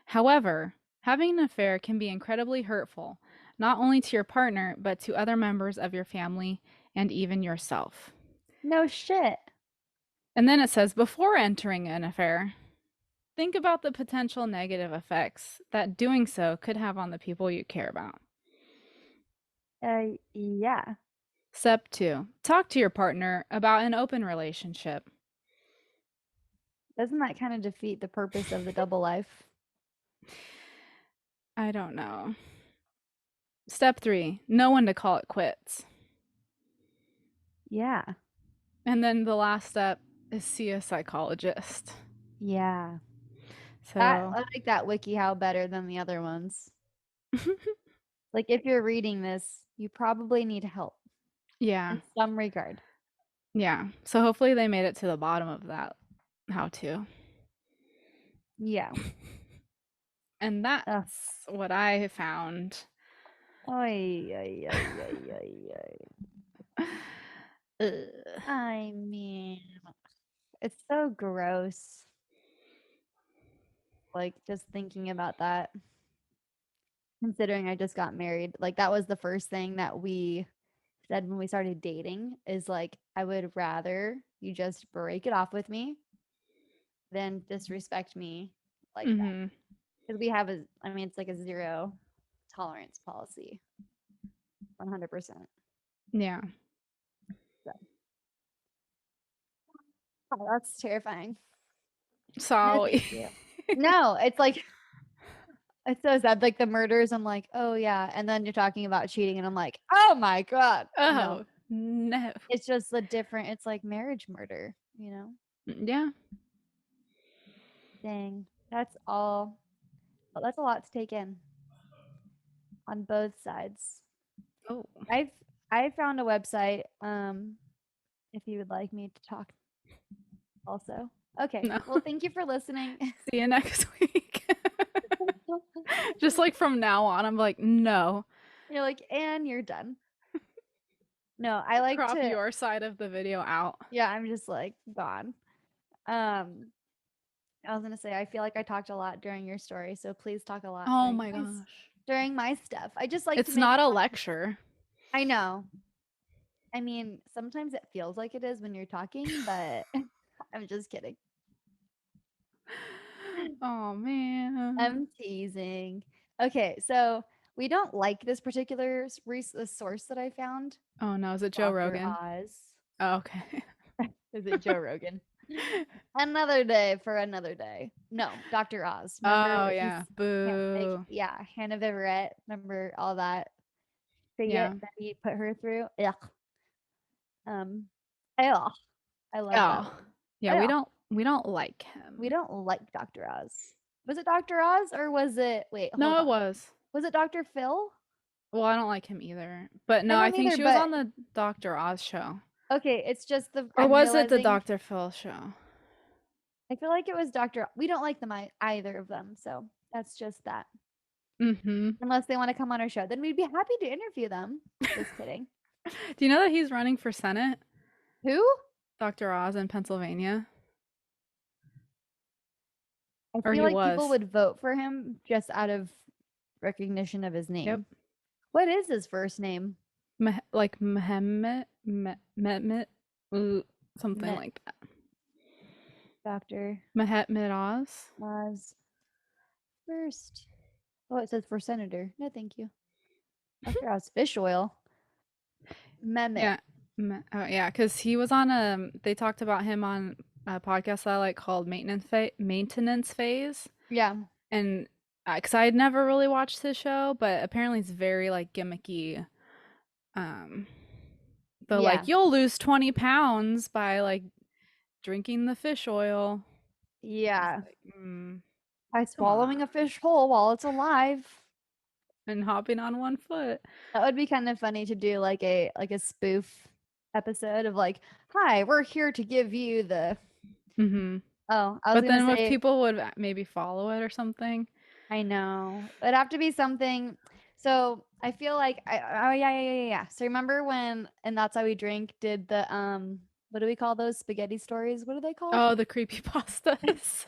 However, having an affair can be incredibly hurtful, not only to your partner, but to other members of your family and even yourself. No shit. And then it says, before entering an affair, think about the potential negative effects that doing so could have on the people you care about. Yeah. Step two, talk to your partner about an open relationship. Doesn't that kind of defeat the purpose of the double life? I don't know. Step three, know when to call it quits. Yeah. And then the last step is see a psychologist. Yeah. That So, I like that WikiHow better than the other ones. Like if you're reading this, you probably need help yeah. in some regard. Yeah. So hopefully they made it to the bottom of that how to. Yeah. And that's Ugh. what I found. Oy, oy, oy, oy, oy, oy. Ugh. I mean, it's so gross. Like, just thinking about that, considering I just got married. Like, that was the first thing that we said when we started dating is like, I would rather you just break it off with me than disrespect me like that. Mhm. Because we have I mean, it's like a zero tolerance policy, 100%. Yeah. So, oh, that's terrifying. No, thank Sorry. you. No, it's like, it's so sad. Like the murders, I'm like, oh yeah. And then you're talking about cheating, and I'm like, oh my God. No, Oh, no. it's just the different, it's like marriage murder, you know? Yeah. Dang. That's all. Well, that's a lot to take in on both sides. Oh. I've I found a website, if you would like me to talk also. Okay. No. Well, thank you for listening. See you next week. Just like from now on, I'm like, no. You're like, and you're done. No, I like Crop to, your side of the video out. yeah, I'm just like gone. Um, I was gonna say I feel like I talked a lot during your story, so please talk a lot Oh my gosh. during my stuff. I just like to It's make not it a fun. lecture. I know. I mean, sometimes it feels like it is when you're talking, but I'm just kidding. Oh man. I'm teasing. Okay, so we don't like this particular source that I found. Oh no, is it Joe Dr. Rogan? Oz. Oh, okay. Is it Joe Rogan? Another day for another day. No, Dr. Oz. Oh Remember he's yeah. Boo. yeah, Hannah Viverette. Remember all that shit Yeah. that he put her through? Ugh. Um, ugh. I love that Oh. word. Yeah, we Ugh. don't like We him. don't like Dr. Oz. Was it Dr. Oz or was it, wait, hold No, it on. was. Was it Dr. Phil? Well, I don't like him either. But I no, I don't think either, she was but on the Dr. Oz show. okay, it's just the Or I'm was it the realizing Dr. Phil show? I feel like it was Dr. We don't like them either of them, so that's just that. Mm-hmm. Unless they want to come on our show, then we'd be happy to interview them. Just kidding. Do you know that he's running for Senate? Who? Dr. Oz in Pennsylvania? I Or feel he like people was. would vote for him just out of recognition of his Yep. name. What is his first name? Like Mehmet, something Met like that. Dr. Mehmet Oz. Oz first. Oh, it says for senator. No, thank you. Dr. Oz fish oil. Mehmet. Yeah. Oh, yeah, because he was on they talked about him on a podcast that I like called Maintenance Phase. Yeah. And because I had never really watched his show, but apparently it's very like gimmicky. Um, the Yeah. like you'll lose 20 pounds by like drinking the fish oil. It's Yeah. like, By come swallowing a on, fish whole while it's alive. and hopping on one foot. That would be kind of funny to do like a spoof episode of like, "Hi, we're here to give you the." Hmm. Oh, I was But gonna then if say, people would maybe follow it or something. I know. It'd have to be something. So I feel like oh yeah, yeah, yeah, yeah, yeah. So remember when and that's how we drink did the what do we call those spaghetti stories? What are they called? Oh, the creepy pastas.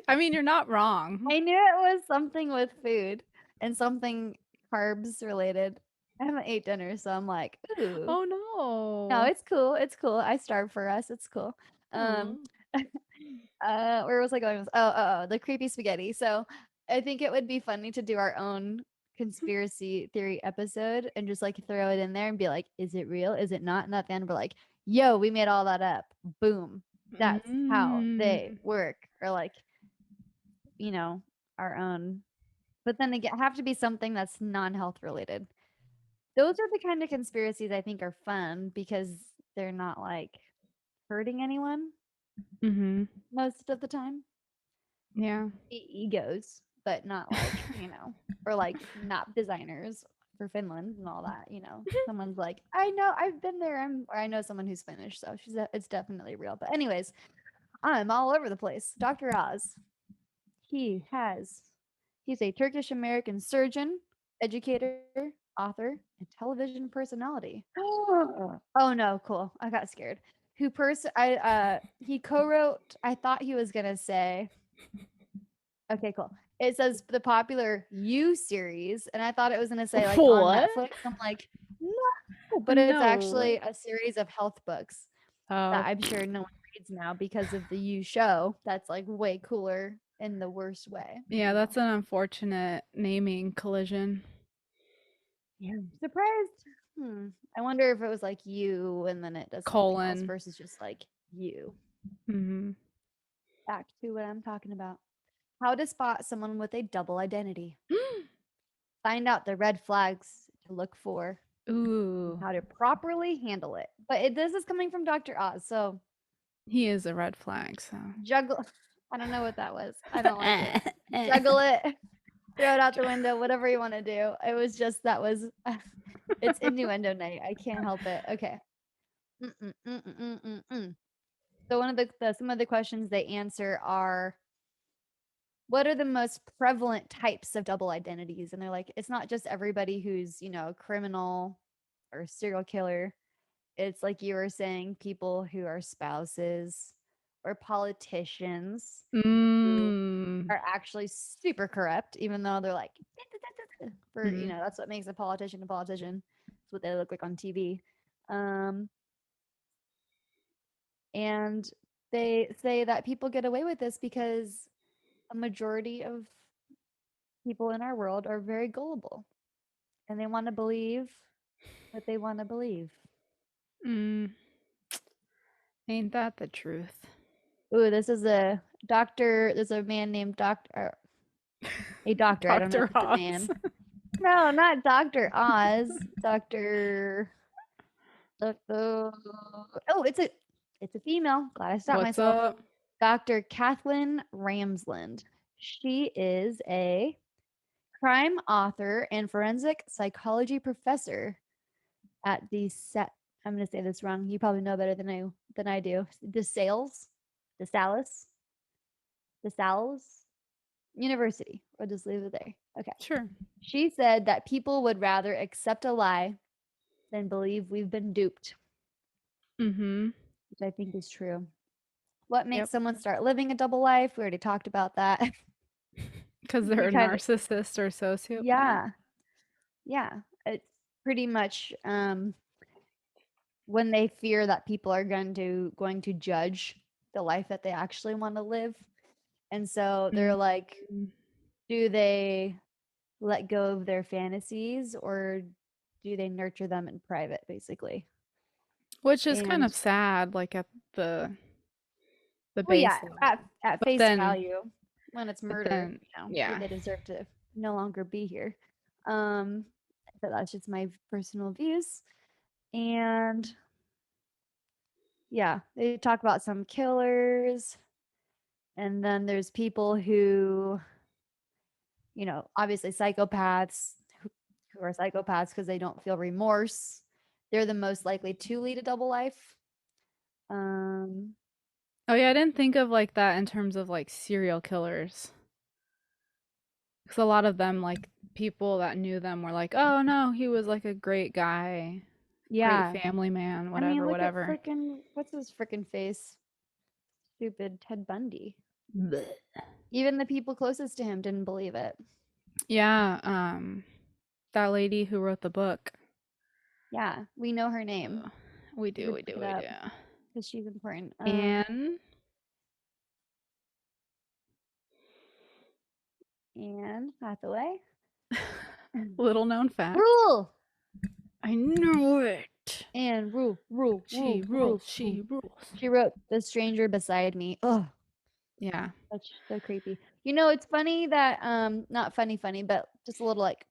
I mean, you're not wrong. I knew it was something with food and something carbs related. I haven't ate dinner, so I'm like, ooh. Oh No, no. it's cool. It's cool. I starved for us. It's cool. Um, Oh. where was I going? The creepy spaghetti. So I think it would be funny to do our own conspiracy theory episode and just like throw it in there and be like, is it real? Is it not? And at the end we're like, yo, we made all that up. Boom. That's how they Mm. work. Or like, you know, our own. But then again, have to be something that's non-health related. Those are the kind of conspiracies I think are fun because they're not like hurting anyone Mm-hmm. most of the time. Yeah. Egos, but not like, or like not designers for Finland and all that, you know. Someone's like, I know, I've been there. Or I know someone who's Finnish, so it's definitely real. But anyways, I'm all over the place. Dr. Oz. He's a Turkish American surgeon, educator, author, and television personality. Oh no, cool. I got scared. He co-wrote, I thought he was gonna say, okay, cool. It says the popular You series, and I thought it was gonna say like on What? Netflix. I'm like, no, but it's No. actually a series of health books that Oh, I'm sure no one reads now because of the You show. That's like way cooler in the worst way, yeah, you know. that's an unfortunate naming collision. Yeah. Surprised. I wonder if it was like you and then it does something else Colon. versus just like you. Mm-hmm. Back to what I'm talking about. How to spot someone with a double identity. Find out the red flags to look for and Ooh, how to properly handle it. But this is coming from Dr. Oz, so he is a red flag, so. juggle. I don't know what that was. I don't like it. Juggle it, throw it out the window, whatever you want to do. It was just that was. It's innuendo night. I can't help it. Okay. So one of some of the questions they answer are, what are the most prevalent types of double identities? And they're like, it's not just everybody who's, you know, a criminal or serial killer. It's like you were saying, people who are spouses or politicians who Mm. are actually super corrupt, even though they're like, for, you Mm-hmm. know, that's what makes a politician a politician. It's what they look like on TV. Um, and they say that people get away with this because a majority of people in our world are very gullible and they want to believe what they want to believe. Mm. Ain't that the truth? Ooh, this is a doctor. There's a man named Doctor, a doctor. I don't know if Dr. it's a Oz. man. No, not Dr. Oz. Doctor. Oh, it's a female. Glad I stopped What's myself. up? Dr. Kathleen Ramsland. She is a crime author and forensic psychology professor at the set. I'm going to say this wrong. You probably know better than I do. The Salus, the Salus University. We'll just leave it there. Okay. Sure. She said that people would rather accept a lie than believe we've been duped, Mm-hmm. which I think is true. What makes Yep. someone start living a double life? We already talked about that. Because they're We a kind of, narcissist or sociopath. yeah, yeah. It's pretty much when they fear that people are going to judge the life that they actually want to live. And so they're like, Mm. do they let go of their fantasies or do they nurture them in private, basically? Which is kind And of sad, like at the well, yeah, base level. at But face then, value, when it's but murder, then, you know, yeah. they deserve to no longer be here. Um, but that's just my personal views. And yeah, they talk about some killers, and then there's people who, you know, obviously psychopaths who are psychopaths because they don't feel remorse. They're the most likely to lead a double life. Um, Oh yeah, I didn't think of like that in terms of like serial killers. Because a lot of them, like people that knew them, were like, "Oh no, he was like a great guy, great yeah. family man, I mean, whatever, look at whatever." freaking what's his freaking face? Stupid Ted Bundy. Blech. Even the people closest to him didn't believe it. Yeah, that lady who wrote the book. Yeah, we know her name. We You do, should we look do, it we up do. because she's important. And Anne Hathaway. little known fact. Rule I knew it. and rule, rule, She rule, rule, rules, rule. she rules. She wrote "The Stranger Beside Me." Oh, Yeah. that's so creepy. You know, it's funny that not funny, but just a little like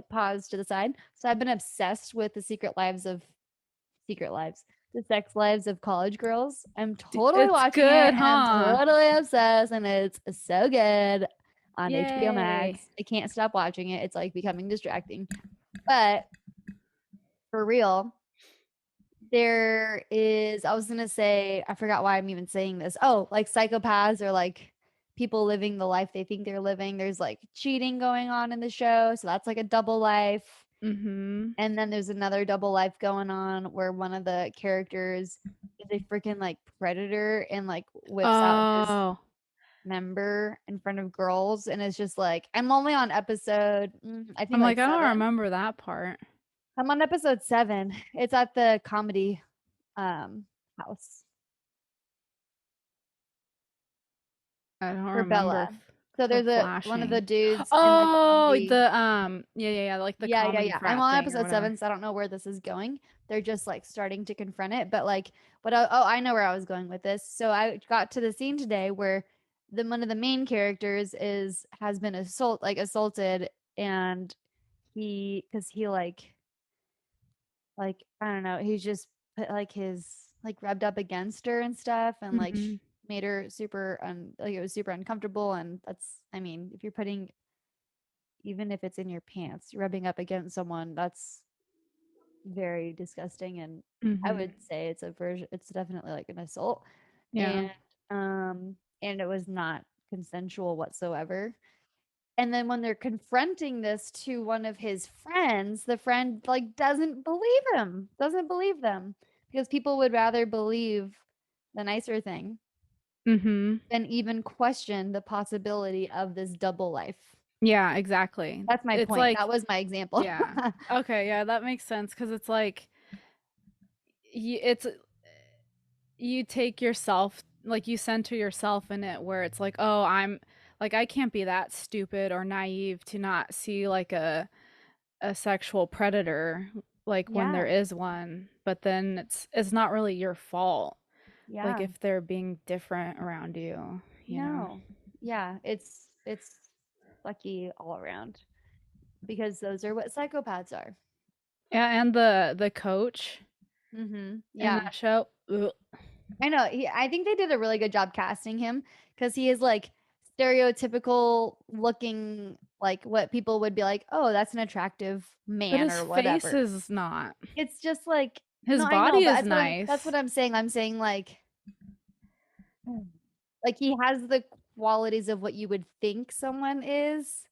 pause to the side. So I've been obsessed with the sex lives of college girls. I'm totally It's watching good, it and I'm huh? totally obsessed and it's so good on HBO Yay. Max. I can't stop watching it. It's like becoming distracting. But for real, I was gonna say, I forgot why I'm even saying this. Oh, like psychopaths or like people living the life they think they're living. There's like cheating going on in the show, so that's like a double life. Mm-hmm. And then there's another double life going on where one of the characters is a freaking like predator and like whips out his Oh, member in front of girls, and it's just like I'm only on episode I think I'm like like, I don't 7. remember that part. I'm on episode 7. It's at the comedy house I don't for remember Bella. So for there's a one of the flashing. dudes in the Oh, comedy. the yeah, yeah, yeah, like the Yeah, yeah, comedy yeah. I'm frat on thing or episode whatever. 7, so I don't know where this is going. They're just like starting to confront it, but like I know where I was going with this. So I got to the scene today where the one of the main characters is has been assaulted, and he like I don't know, he's just put like his like rubbed up against her and stuff, and like Mm-hmm. made her super like it was super uncomfortable. And that's, I mean, if you're putting, even if it's in your pants, rubbing up against someone, that's very disgusting. And I Mm-hmm. would say it's definitely like an assault. Yeah. And it was not consensual whatsoever. And then when they're confronting this to one of his friends, the friend like doesn't believe them, because people would rather believe the nicer thing Mm-hmm. than even question the possibility of this double life. Yeah, exactly. That's my It's point. That like, was my example. yeah. Okay, yeah, that makes sense because it's like it's you take yourself, like you center yourself in it where it's like, oh, I'm like I can't be that stupid or naive to not see like a sexual predator like when there Yeah. is one, but then it's not really your fault like Yeah. if they're being different around you, you know. No. Yeah, it's lucky all around, because those are what psychopaths are. Yeah, and the coach in Yeah. that show, ugh. I know. I think they did a really good job casting him, because he is like stereotypical looking, like what people would be like, oh, that's an attractive But man his or face whatever. is not. It's just like, no, His I know, body but is that's nice. what I'm saying. I'm saying like he has the qualities of what you would think someone is.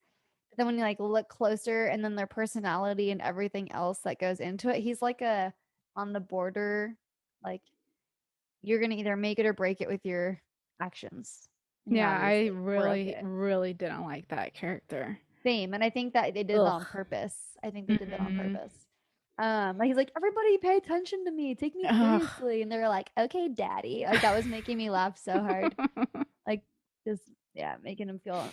But then when you like look closer, and then their personality and everything else that goes into it, he's like a on the border, like you're gonna either make it or break it with your actions. And he Yeah, I obviously broke really it. really didn't like that character. Same. And I think that they did that on Ugh. purpose. I think they did that on Mhm. purpose. Like he's like, everybody pay attention to me, take me Ugh. seriously. And they're like, okay, daddy. Like that was making me laugh so hard. Like just yeah, making him feel,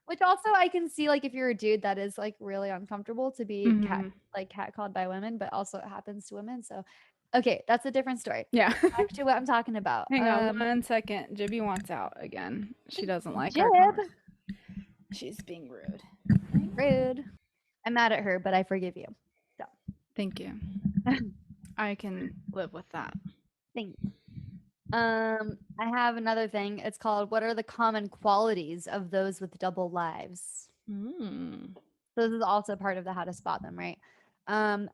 which also I can see, like if you're a dude that is like really uncomfortable to be Mhm. catcalled by women, but also it happens to women. So okay, that's a different story. Yeah. Back to what I'm talking about. Hang on 1 second. Jibby wants out again. She doesn't like our Jib, conversation. She's being rude. rude. I'm mad at her, but I forgive you. So Thank you. I can live with that. thanks. I have another thing. It's called "What are the common qualities of those with double lives?" Mm. So this is also part of the how to spot them, right?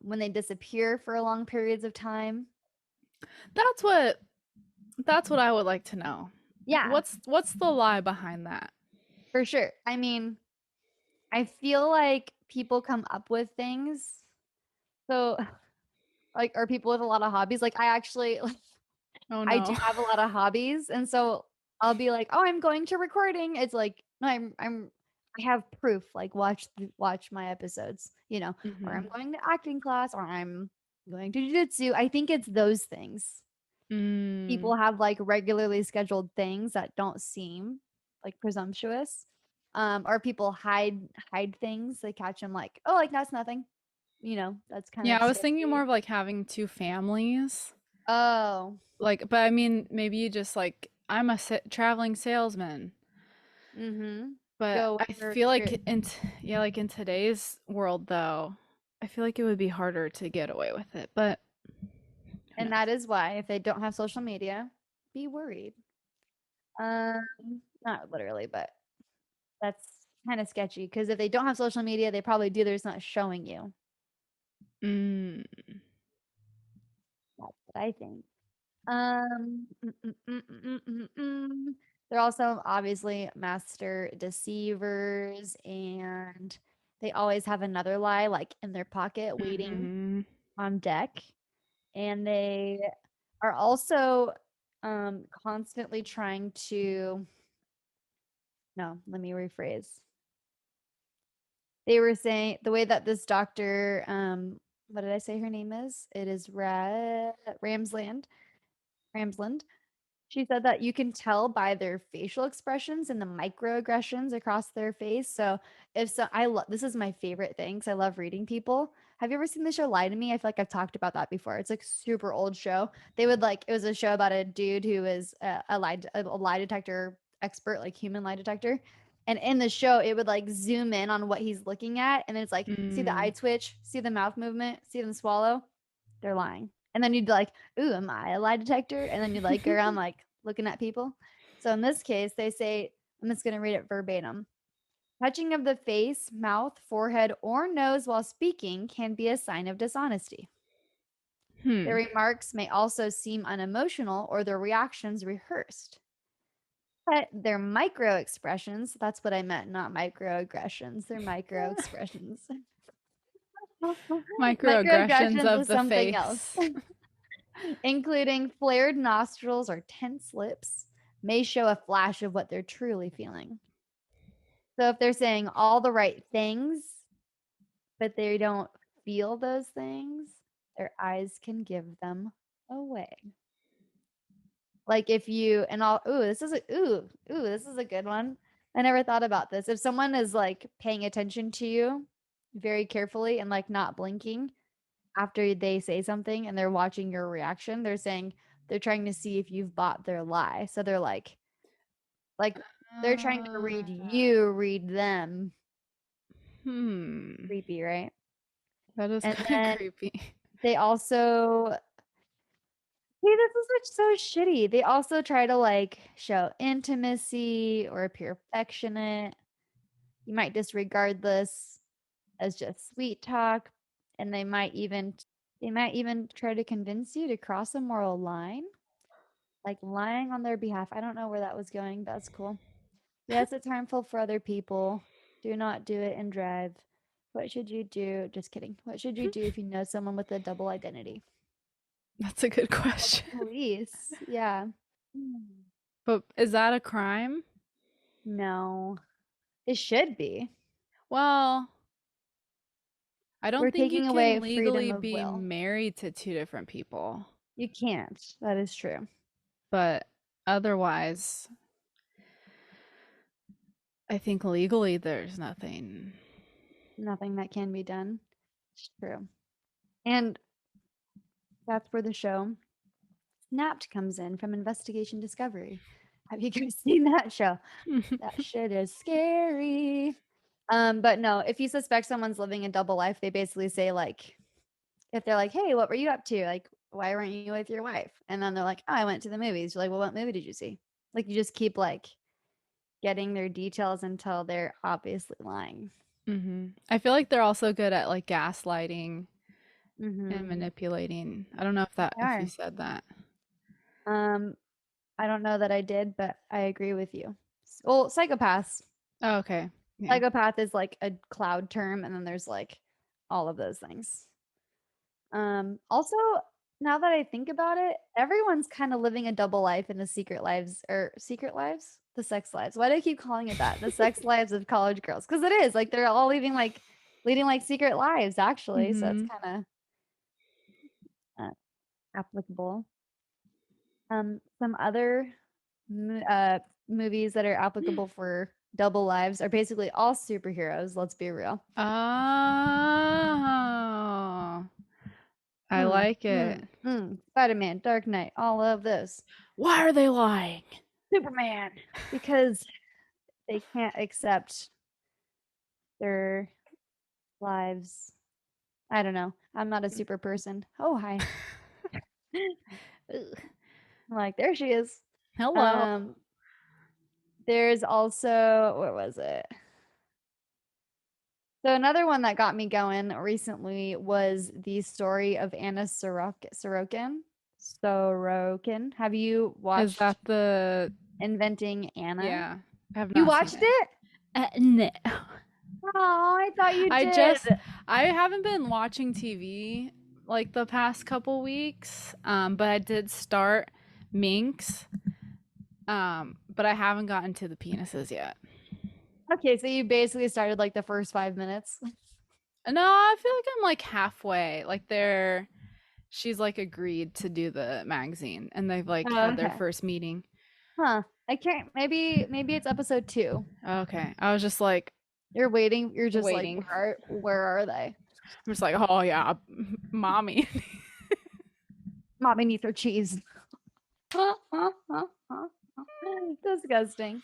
When they disappear for long periods of time. That's what that's what I would like to know. Yeah, What's the lie behind that? for sure. I mean, I feel like people come up with things. So, like, are people with a lot of hobbies? Like, I actually, Oh I do no. have a lot of hobbies, and so I'll be like, "Oh, I'm going to recording." It's like, no, I have proof. Like, watch my episodes, or I'm Mhm. going to acting class, or I'm going to jujitsu. I think it's those things. Mm. People have like regularly scheduled things that don't seem like presumptuous. Or people hide things. They catch them like, oh, like that's nothing. That's kind Yeah, of I was thinking more sketchy. of like having two families. Oh, Like, but I mean, maybe you just like I'm a traveling salesman. mm-hmm. But Go I where feel you're, like yeah, like in today's world though, I feel like it would be harder to get away with it. But who and knows? that is why if they don't have social media, be worried. Um, Not literally, but that's kind of sketchy, because if they don't have social media, they probably do. They're just not showing you. Mm. That's what I think. Um, mm, mm, mm, mm, mm, mm. They're also obviously master deceivers, and they always have another lie like in their pocket waiting Mhm. on deck. And they are also constantly trying to, no, let me rephrase. They were saying the way that this doctor, what did I say her name is? It is Ramsland. Ramsland. She said that you can tell by their facial expressions and the microaggressions across their face. So if so, I love this is my favorite thing because I love reading people. Have you ever seen the show Lie to Me? I feel like I've talked about that before. It's like super old show. They would like it was a show about a dude who is a lie detector expert, like human lie detector. And in the show, it would like zoom in on what he's looking at, and then it's like, see the eye Mm. twitch, see the mouth movement, see them swallow. They're lying. And then you'd be like, ooh, am I a lie detector? And then you'd like go around like looking at people. So in this case, they say, I'm just going to read it verbatim. Touching of the face, mouth, forehead, or nose while speaking can be a sign of dishonesty. Their Hmm. remarks may also seem unemotional or their reactions rehearsed. But their micro expressions, that's what I meant, not microaggressions. They're micro expressions. Microaggressions Microaggressions of is the something else. face. Including flared nostrils or tense lips, may show a flash of what they're truly feeling. So if they're saying all the right things, but they don't feel those things, their eyes can give them away. Like if you and all this is a good one. I never thought about this. If someone is like paying attention to you very carefully and like not blinking after they say something and they're watching your reaction, they're saying they're trying to see if you've bought their lie. So they're like they're trying to read Uh, you, read them. hmm. Creepy, right? That is And kind of then creepy. they also see this is what's so shitty. They also try to like show intimacy or appear affectionate. You might disregard this as just sweet talk, and they might even try to convince you to cross a moral line, like lying on their behalf. I don't know where that was going. That's cool. Yes, it's harmful for other people. Do not do it and drive. What should you do? Just kidding. What should you do if you know someone with a double identity? That's a good Call the question. police. Yeah. But is that a crime? No, it should be. Well, I We're don't think you taking away can freedom legally of be will. married to two different people. You can't. That is true. But otherwise, I think legally there's nothing. Nothing that can be done. It's true. And that's where the show Snapped comes in from Investigation Discovery. Have you guys seen that show? That shit is scary. But no, if you suspect someone's living a double life, they basically say like, if they're like, "Hey, what were you up to? Like, why weren't you with your wife?" And then they're like, "Oh, I went to the movies." You're like, "Well, what movie did you see?" Like, you just keep like getting their details until they're obviously lying. I feel like they're also good at like gaslighting and Mm-hmm. manipulating. I don't know They if you are. said that. Um, I don't know that I did, but I agree with you. Well, psychopaths. Oh, okay. Yeah. Psychopath is like a cloud term, and then there's like all of those things. Also, now that I think about it, everyone's kind of living a double life in the secret lives, the sex lives. Why do I keep calling it that? The sex lives of college girls, because it is like they're all leading like secret lives actually. So it's hmm kind of applicable. Some other movies that are applicable for double lives are basically all superheroes. Let's be real. Oh, I Mm, like it. mm, Spider-Man, Dark Knight, all of those. Why are they lying? Superman, because they can't accept their lives. I don't know. I'm not a super person. Oh, hi. Ugh. Like, there she is. Hello. Um, there's also, where was it? So another one that got me going recently was the story of Anna Sorokin. Sorokin. Have you Is watched that the Inventing Anna? yeah, I have You not seen watched it. it? No. Oh, I thought you I did. just I haven't been watching TV like the past couple weeks. But I did start Minx. But I haven't gotten to the penises yet. Okay, so you basically started like the first 5 minutes. No, I feel like I'm like halfway. Like she's like agreed to do the magazine and they've like Oh, had their okay. first meeting. Huh. I can't. Maybe it's episode 2. Okay. I was just like You're waiting. You're just like, waiting. where are they? I'm just like, oh yeah, mommy. Mommy needs her cheese. Disgusting.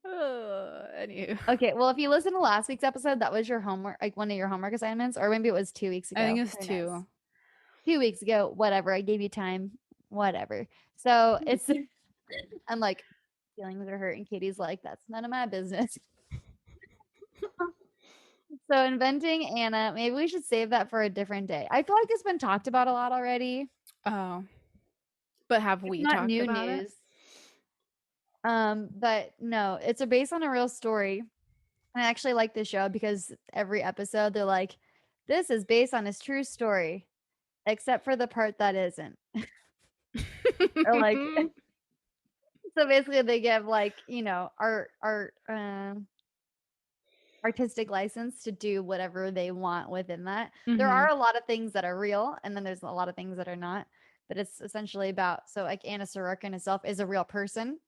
Anywho, Okay, well, if you listen to last week's episode, that was your homework, like one of your homework assignments, or maybe it was 2 weeks I think ago. it's Who knows? two. 2 weeks ago, whatever. I gave you time, whatever. So it's, I'm like, feelings are hurt, and Katie's like, that's none of my business. So inventing Anna, maybe we should save that for a different day. I feel like it's been talked about a lot already. Oh, but have It's we not talked new about it? news. But no, it's a based on a real story. I actually like this show because every episode they're like, this is based on his true story, except for the part that isn't. Or like, so basically they give like, artistic license to do whatever they want within that. There Mhm. are a lot of things that are real, and then there's a lot of things that are not. But it's essentially about, so like Anna Sorokin herself is a real person,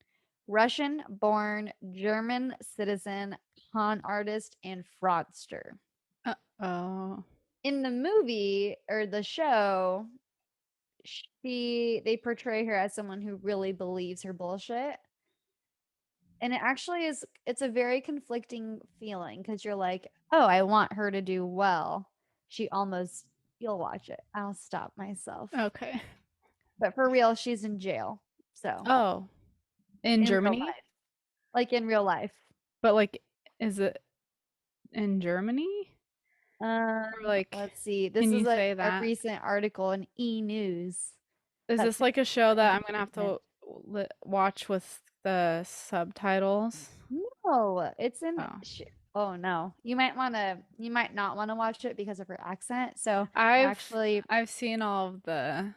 Russian born, German citizen, con artist, and fraudster. Oh. In the movie or the show, they portray her as someone who really believes her bullshit. And it actually is, it's a very conflicting feeling because you're like, oh, I want her to do well. She almost, you'll watch it. I'll stop myself. Okay. But for real, she's in jail. So Oh, in in real Germany? life, like in real life. But like, is it in Germany? Or like, Let's see. This can is you a say that? recent article in E News Is that this says like a show according that to I'm gonna have Statement. to watch with the subtitles? No, it's in. Oh, Oh no, you might not want to watch it because of her accent. So I've actually, I've seen all of the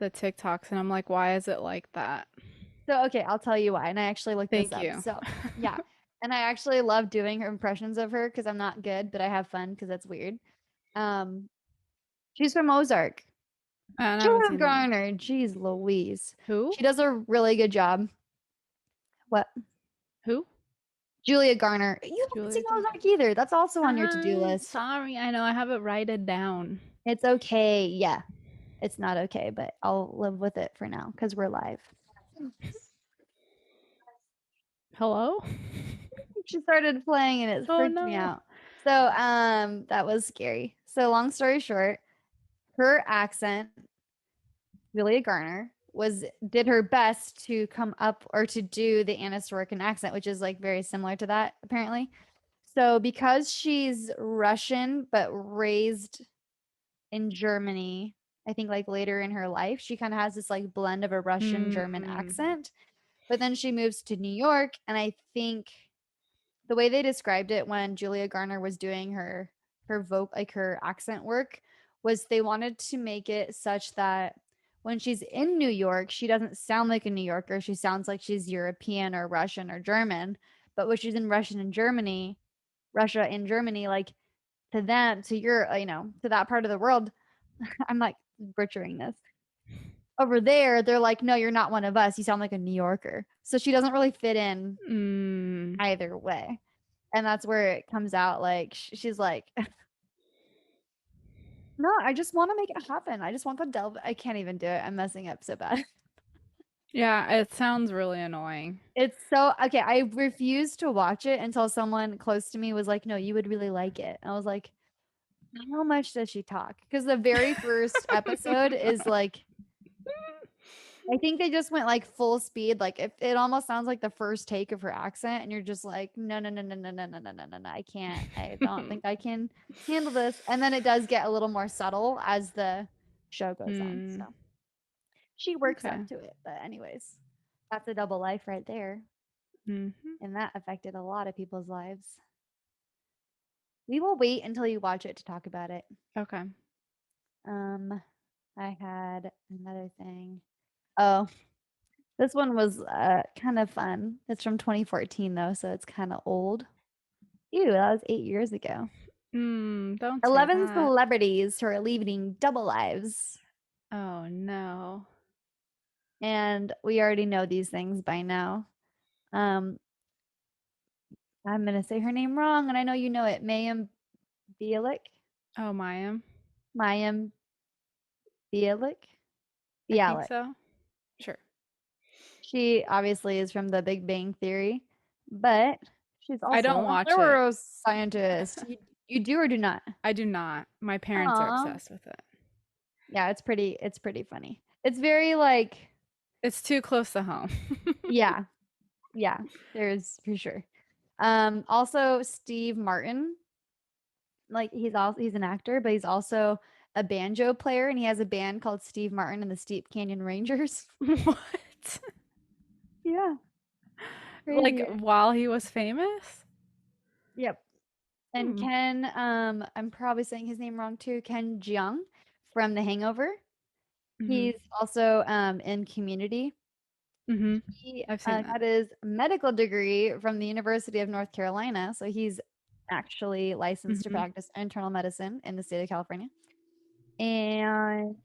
TikToks and I'm like, why is it like that? so okay, I'll tell you why. And I actually looked this Thank up. you. So yeah, and I actually love doing her impressions of her because I'm not good, but I have fun because that's weird. Um, she's from Ozark. And I haven't Julia seen that. Garner, geez Louise, Who? she does a really good job. What? Who? Julia Garner. You haven't Julia seen Garner. Ozark either. That's also on your to-do list. Sorry, I know I have it write it down. It's okay. Yeah, it's not okay, but I'll live with it for now because we're live. Hello? She started playing and it Oh freaked me no. out. So, that was scary. So, long story short, her accent, Julia Garner, did her best to come up or to do the Anna Sorokin accent, which is like very similar to that, apparently. So, because she's Russian but raised in Germany, I think like later in her life, she kind of has this like blend of a Russian German Mm. accent. But then she moves to New York, and I think the way they described it when Julia Garner was doing her accent work was they wanted to make it such that when she's in New York, she doesn't sound like a New Yorker. She sounds like she's European or Russian or German. But when she's in Russia in Germany, like to them, to your, to that part of the world, I'm like butchering this. Over there, they're like, no, you're not one of us. You sound like a New Yorker. So she doesn't really fit in Mm. either way. And that's where it comes out like she's like, no, I just want to make it happen. I just want to delve. I can't even do it. I'm messing up so bad. Yeah, it sounds really annoying. It's so okay. I refused to watch it until someone close to me was like, no, you would really like it. I was like, how much does she talk? Because the very first episode is like I think they just went like full speed. Like if it almost sounds like the first take of her accent, and you're just like, no, no, no, no, no, no, no, no, no, no, no. I can't. I don't think I can handle this. And then it does get a little more subtle as the show goes on. Hmm. So she works up Okay. to it. But anyways, that's a double life right there. Hmm. And that affected a lot of people's lives. We will wait until you watch it to talk about it. Okay. Um, I had another thing. Oh, this one was kind of fun. It's from 2014 though, so it's kind of old. Ew, that was 8 years ago. Don't say 11 that. celebrities who are leading double lives. Oh no. And we already know these things by now. Um, I'm gonna say her name wrong, and I know you know it. Mayim Bialik. Oh, Mayim. Mayim Bialik. I think Bialik. so. Sure. She obviously is from the Big Bang Theory, but she's I also don't a watch it. neuroscientist. You do or do not? I do not. My parents are Aw. obsessed with it. Yeah, it's pretty funny. It's very like, It's too close to home. yeah, yeah, there's for sure. Also Steve Martin, like he's an actor, but he's also a banjo player, and he has a band called Steve Martin and the Steep Canyon Rangers. What? Yeah, Like crazy. while he was famous? Yep. And Hmm. Ken, I'm probably saying his name wrong too. Ken Jeong from The Hangover. Mhm. He's also in Community. Mhm. He I've seen that. got his medical degree from the University of North Carolina, so he's actually licensed to Mhm. practice internal medicine in the state of California. And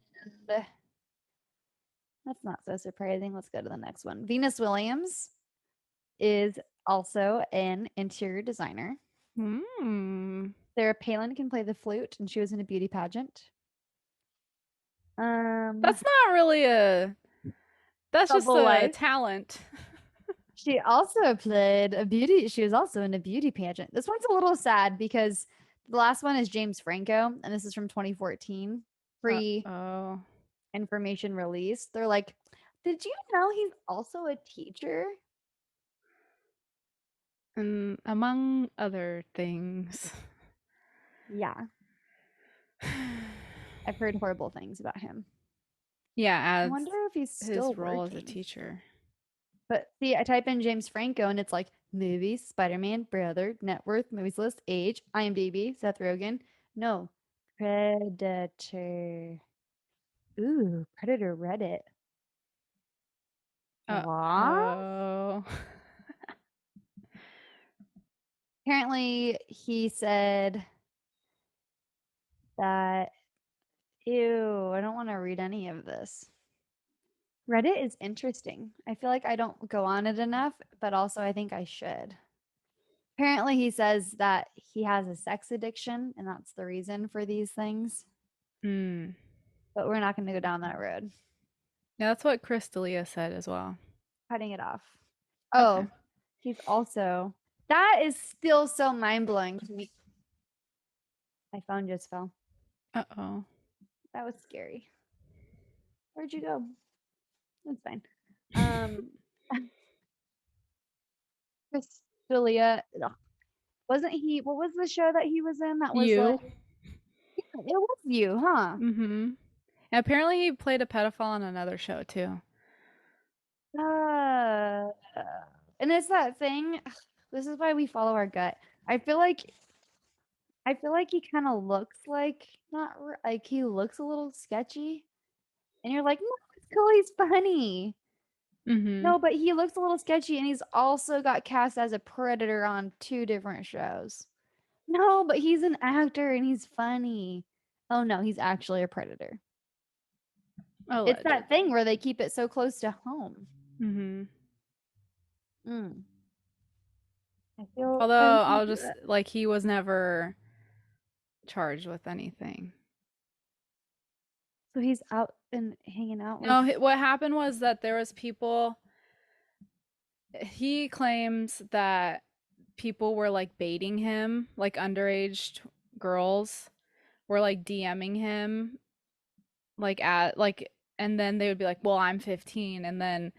that's not so surprising. Let's go to the next one. Venus Williams is also an interior designer. Mm. Sarah Palin can play the flute, and she was in a beauty pageant. Um, That's not really a that's just Double a life. talent. She also played a beauty. She was also in a beauty pageant. This one's a little sad because the last one is James Franco, and this is from 2014. Pre Oh. information release. They're like, did you know he's also a teacher? And among other things. Yeah, I've heard horrible things about him. Yeah, I adds wonder if he's still his role as a working. teacher. But see, I type in James Franco and it's like movies, Spider-Man, brother, net worth, movies list, age, IMDb, Seth Rogen. No, Predator. Ooh, Predator Reddit. What? Oh. Apparently, he said that, ew, I don't want to read any of this. Reddit is interesting. I feel like I don't go on it enough, but also I think I should. Apparently, he says that he has a sex addiction, and that's the reason for these things. Mm. But we're not going to go down that road. Yeah, that's what Chris D'Elia said as well. Cutting it off. Okay. Oh, he's also, that is still so mind blowing to me. My phone just fell. Uh-oh. That was scary. Where'd you go? That's fine. Um, Chris D'Elia, wasn't he? What was the show that he was in? That was like, You. it was you, huh? Mm-hmm. And apparently he played a pedophile on another show too. Uh, and it's that thing. This is why we follow our gut. I feel like I feel like he kind of looks like not like he looks a little sketchy, and you're like, no, it's cool, he's funny. Mm-hmm. No, but he looks a little sketchy, and he's also got cast as a predator on two different shows. No, but he's an actor and he's funny. Oh no, he's actually a predator. It's that thing Allegedly. where they keep it so close to home. Mm-hmm. Mm. I Although don't I'll do just that. like he was never charged with anything. So he's out and hanging out with. No, what happened was that there was people he claims that people were like baiting him, like underage girls were like DMing him like at like and then they would be like, "Well, I'm 15," and then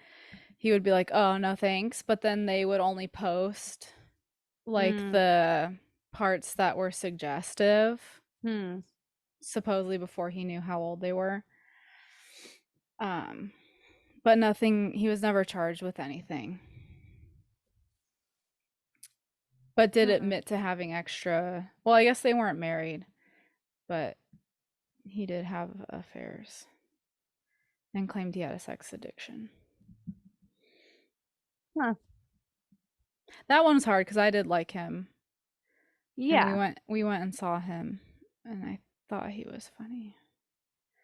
he would be like, "Oh, no thanks." But then they would only post like Mm. the parts that were suggestive, Hmm. supposedly before he knew how old they were. Um, but nothing, he was never charged with anything. But did Hmm. admit to having extra, well, I guess they weren't married, but he did have affairs and claimed he had a sex addiction. Huh. That one was hard because I did like him, and we Yeah. went we went and saw him, and I thought he was funny.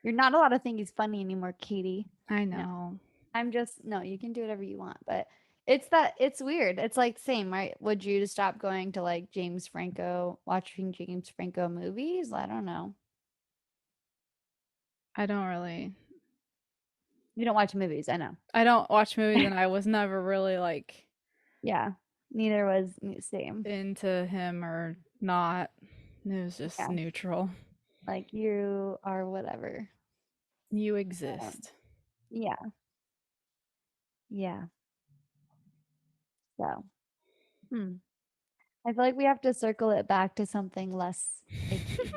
You're not allowed to think he's funny anymore, Katie. I No. know. I'm just no, you can do whatever you want, but it's weird. It's like same, right? Would you stop going to like James Franco, watching James Franco movies? I don't know. I don't really. You don't watch movies, I know. I don't watch movies, and I was never really like Yeah. Neither was same. into him or not. It was just Yeah. neutral. Like you are whatever. You Um, exist. yeah. Yeah. So, hmm. I feel like we have to circle it back to something less icky.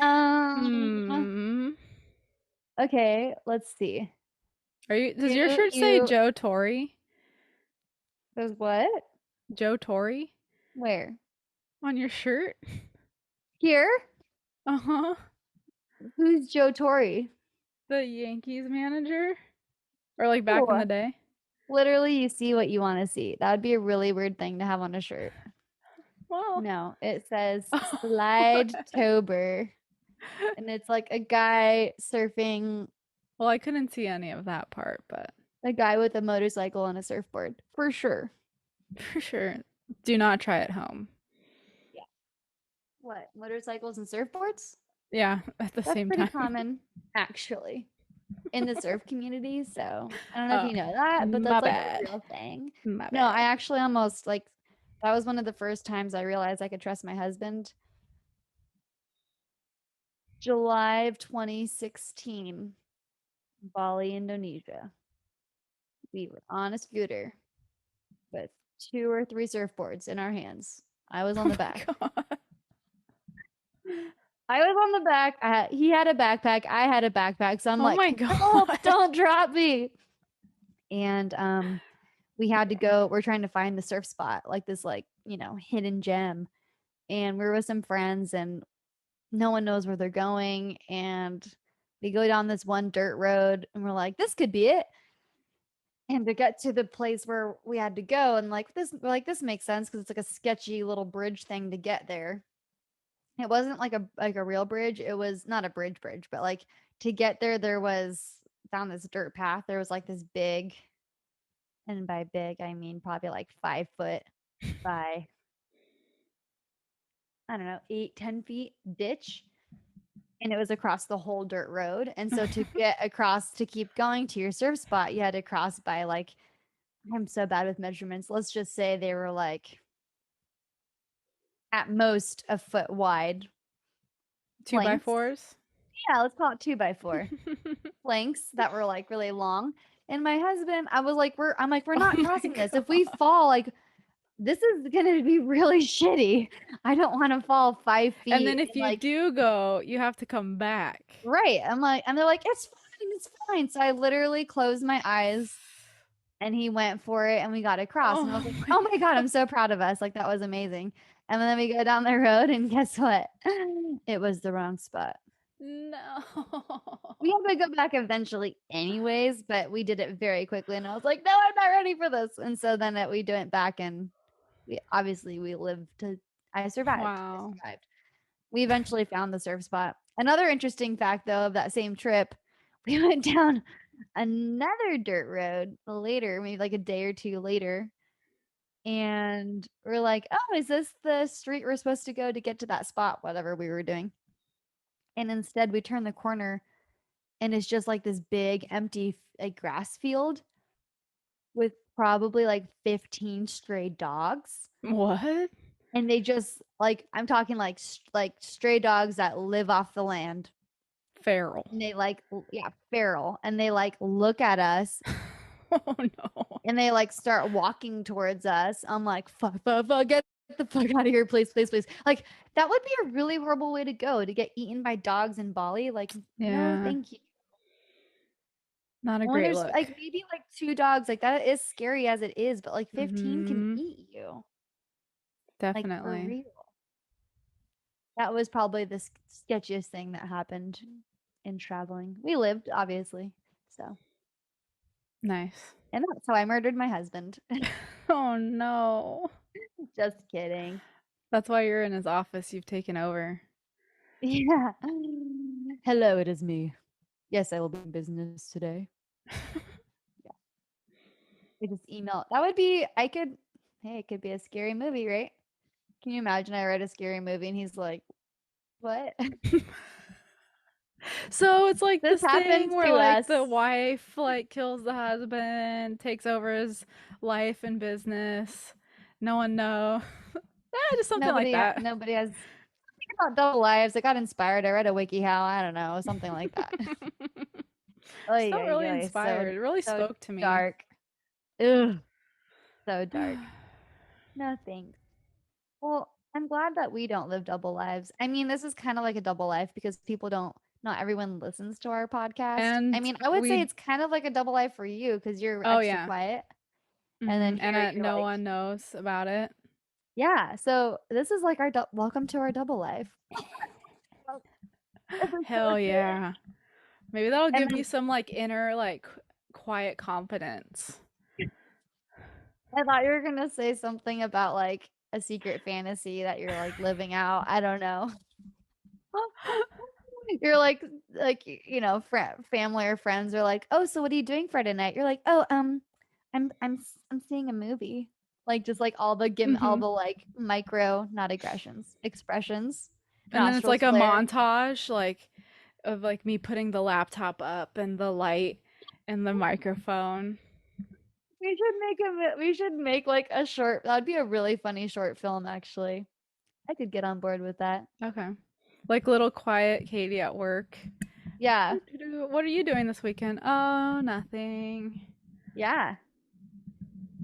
Um, Hmm. okay, let's see. Are you? Does your You shirt say you Joe Torre? Says what? Joe Torre Where? on your shirt? Here? Uh huh. Who's Joe Torre? The Yankees manager, or like back in Oh, the day. literally, you see what you want to see. That would be a really weird thing to have on a shirt. Well, No, it says Slide Tober, and it's like a guy surfing, well, I couldn't see any of that part, but a guy with a motorcycle and a surfboard, for sure. for sure, do not try at home. Yeah. What? Motorcycles and surfboards? Yeah, at the That's same pretty time. common, actually, in the surf community. So I don't know if Oh, you know that, but my that's like a bad. real thing. My No, I bad. actually almost like that was one of the first times I realized I could trust my husband. July of 2016, Bali, Indonesia. We were on a scooter with two or three surfboards in our hands. I was Oh on the my back. god. I was on the back. He had a backpack. I had a backpack. So I'm Oh like, my help, god. don't drop me. And we had to go, we're trying to find the surf spot, like this like, hidden gem. And we were with some friends and no one knows where they're going. And we go down this one dirt road and we're like, this could be it. And to get to the place where we had to go, and like this, we're like, this makes sense because it's like a sketchy little bridge thing to get there. It wasn't like a real bridge. It was not a bridge, but like to get there, there was down this dirt path. There was like this big, and by big I mean probably like 5 foot by I don't know 8-10 feet ditch, and it was across the whole dirt road. And so to get across to keep going to your surf spot, you had to cross by like I'm so bad with measurements. Let's just say they were like at most a foot wide Two by planks. fours. Yeah, let's call it 2x4 planks that were like really long. And my husband, I'm like, we're Oh not my crossing this. If we god. fall, like, this is gonna be really shitty. I don't want to fall five And feet then if and you like, do go, you have to come back. right. I'm like, and they're like, it's fine, it's fine. So I literally closed my eyes and he went for it and we got across. And I was Oh like, my oh my God, god. I'm so proud of us. Like, that was amazing. And then we go down the road and guess what? It was the wrong spot. No. We had to go back eventually anyways, but we did it very quickly. And I was like, no, I'm not ready for this. And so then we went back and we lived to, I survived. I Wow. survived. We eventually found the surf spot. Another interesting fact though of that same trip, we went down another dirt road later, maybe like a day or two later. And we're like, oh, is this the street we're supposed to go to get to that spot? Whatever we were doing. And instead we turned the corner and it's just like this big empty like grass field with probably like 15 stray dogs, What? and they just like I'm talking like like stray dogs that live off the land. Feral. and they feral, and they like look at us Oh no. and they like start walking towards us. I'm like, fuck, fuck, fuck, get the fuck out of here, please, please, please. Like that would be a really horrible way to go, to get eaten by dogs in Bali. Like, no, Yeah. thank you. Not a When great there's look. like maybe like two dogs, like that is scary as it is, but like 15 can Mhm. eat you. Like for Definitely. real. That was probably the sketchiest thing that happened in traveling. We lived, obviously. So, Nice. and that's how I murdered my husband. Oh no. Just kidding. That's why you're in his office. You've taken over. Yeah. Hello, it is me. Yes, I will be in business today. Yeah. I just email. That would be, I could, hey, it could be a scary movie, right? Can you imagine I write a scary movie and he's like, what? So it's like This this happened thing where to like us. the wife like kills the husband, takes over his life and business. No one know. Just something like that. Nobody has think about double lives. I got inspired. I read a WikiHow. I don't know, something like that. Oh Just felt yeah, really yeah. So inspired. It really so spoke to me. dark. Ugh, so dark. No thanks. Well, I'm glad that we don't live double lives. I mean, this is kind of like a double life because people don't, not everyone listens to our podcast. I And mean, I would say we, it's kind of like a double life for you because you're oh extra yeah. quiet. And then And here you're no like, one knows about it. yeah. So this is like our welcome to our double life. This is so Hell good. yeah. Maybe that'll And give me then some like inner like quiet confidence. I thought you were gonna say something about like a secret fantasy that you're like living out. I don't know. You're like family or friends are like, "Oh, so what are you doing Friday night?" You're like, "Oh, I'm seeing a movie." Like just like all Hmm. the like micro not aggressions, expressions, And then it's like nostrils a flare. montage like of like me putting the laptop up and the light and the microphone. We should make like a short. That'd be a really funny short film actually. I could get on board with that. Okay. Like little quiet Katie at work. Yeah. Doo-doo-doo. What are you doing this weekend? Oh, nothing. Yeah.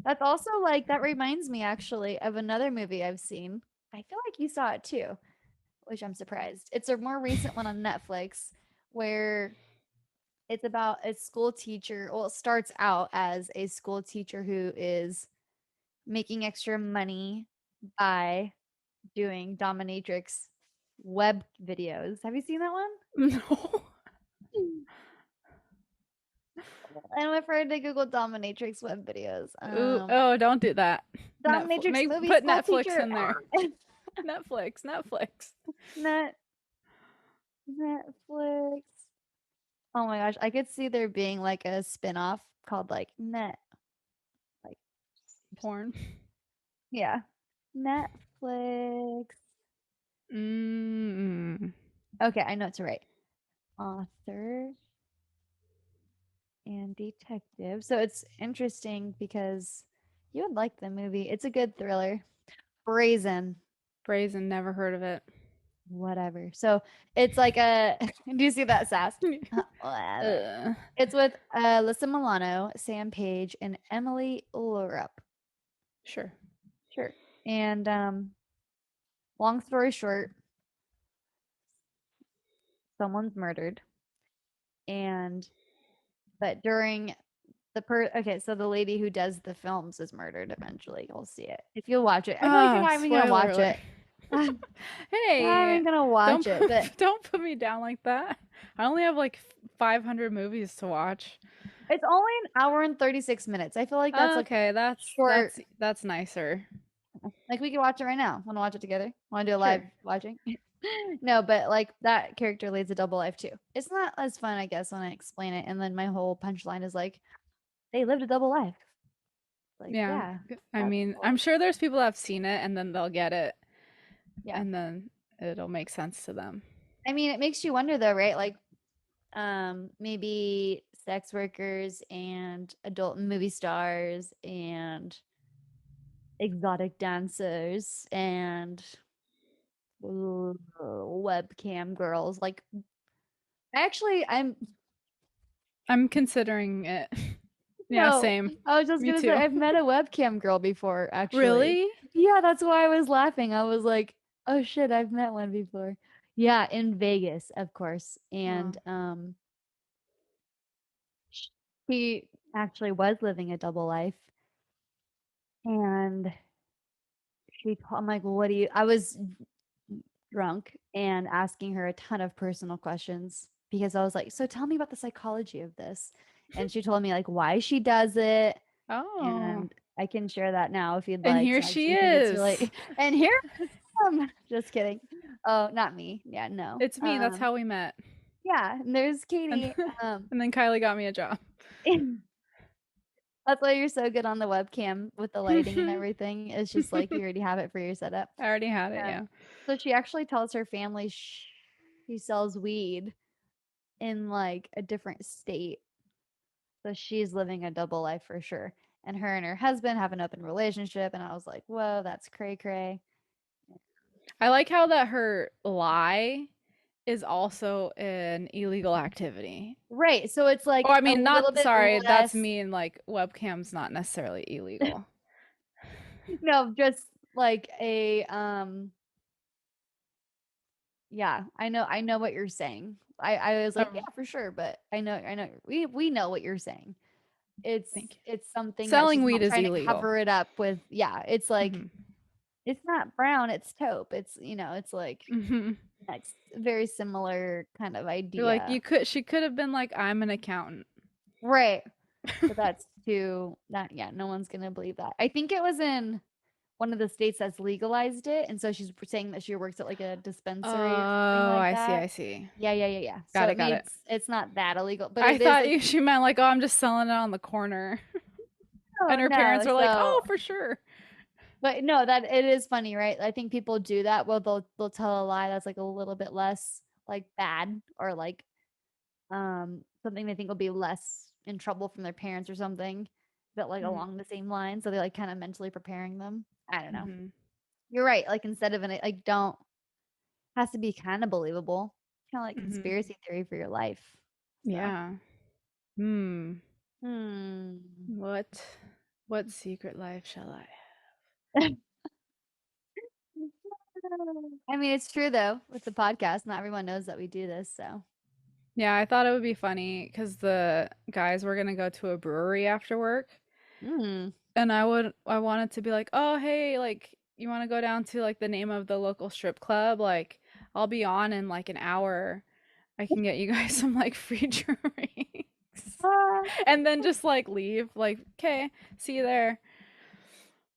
That's also like that reminds me actually of another movie I've seen. I feel like you saw it too, which I'm surprised. It's a more recent one on Netflix where it's about a school teacher. Well, it starts out as a school teacher who is making extra money by doing dominatrix web videos. Have you seen that one? No. I'm afraid to Google dominatrix web videos. Ooh, oh, don't do that. Netflix. Dominatrix movie Put school Netflix teacher. in there. Netflix, Netflix. Net Netflix. Oh my gosh, I could see there being like a spin-off called like like Porn. yeah. Netflix. Mm. Okay, I know what to write. Author and detective. So it's interesting because you would like the movie. It's a good thriller. Brazen. Brazen, never heard of it. Whatever. So it's like a do you see that sass? Whatever. uh, It's with Alyssa Milano, Sam Page, and Emily Lurup. sure. Sure. And long story short, someone's murdered. And but during okay, so the lady who does the films is murdered eventually. You'll see it. If you'll watch it. I feel like you're Ah, not even gonna spoiler watch alert. it. You're not Hey, even gonna watch don't it, put, but don't put me down like that. I only have like 500 movies to watch. it's only an hour and 36 minutes. I feel like that's like Okay, short. that's nicer. Like we could watch it right now. Want to watch it together? Want to do a live Sure. watching? No, but like that character leads a double life too. It's not as fun, I guess, when I explain it. And then my whole punchline is like, they lived a double life. Like, Yeah. yeah, I that's mean, I'm cool. sure there's people that have seen it and then they'll get it Yeah. and then it'll make sense to them. I mean, it makes you wonder though, right? Like, maybe sex workers and adult movie stars and exotic dancers and webcam girls. Like, I'm considering it. Yeah, no, same. I was just Me gonna say too. I've met a webcam girl before, actually. Really? Yeah, that's why I was laughing. I was like, oh shit, I've met one before. Yeah, in Vegas, of course. And Wow. he actually was living a double life. And I'm like, well, what do you, I was drunk and asking her a ton of personal questions because I was like, so tell me about the psychology of this. And she told me like why she does it. Oh. And I can share that now if you'd And like, here because I she actually think it's is. really, and here I am. Just kidding. Oh, not me. Yeah, no. It's me. That's how we met. Yeah, and there's And Katie. Um, and then Kylie got me a job. that's why you're so good on the webcam with the lighting and everything. It's just like you already have it for your setup. I already had it, Um, yeah. so she actually tells her family she sells weed in like a different state. So she's living a double life for sure. And her husband have an open relationship. And I was like, whoa, that's cray cray. I like how that her lie is also an illegal activity. Right. So it's Oh, like I a mean, little not bit sorry, that's less, mean like webcam's not necessarily illegal. no, just like yeah, I know what you're saying. I was like, yeah, Oh, for sure, but I know we know what you're saying. thank you. It's something that Selling she's weed not is trying to illegal. cover it up with. Yeah, it's like Mhm. it's not brown, it's taupe. It's it's like Mhm. it's very similar kind of You're like idea. you could she could have been like I'm an accountant. Right. But that's too that yeah, no one's gonna believe that. I think it was in one of the states that's legalized it, and so she's saying that she works at like a dispensary or something Oh, like I see, that. I see. Yeah. So Got it, got it. it's not that illegal, but I it is thought like you she meant like, oh, I'm just selling it on the corner. oh And her parents no. are like, So oh, for sure. but no, that it is funny, right? I think people do that. Well, they'll tell a lie that's like a little bit less like bad or like something they think will be less in trouble from their parents or something, but like Mhm. along the same line. So they like kind of mentally preparing them. I don't know. Mhm. You're right. Like instead of an like don't has to be kind of believable. Kind of like Mhm. conspiracy theory for your life. So Yeah. Hmm. hmm. What secret life shall I I mean, it's true though with the podcast. Not everyone knows that we do this. So Yeah, I thought it would be funny because the guys were gonna go to a brewery after work, mm. and I wanted to be like, oh hey, like you want to go down to like the name of the local strip club? Like I'll be on in like an hour. I can get you guys some like free drinks, Ah, and then just like leave. Like okay, see you there.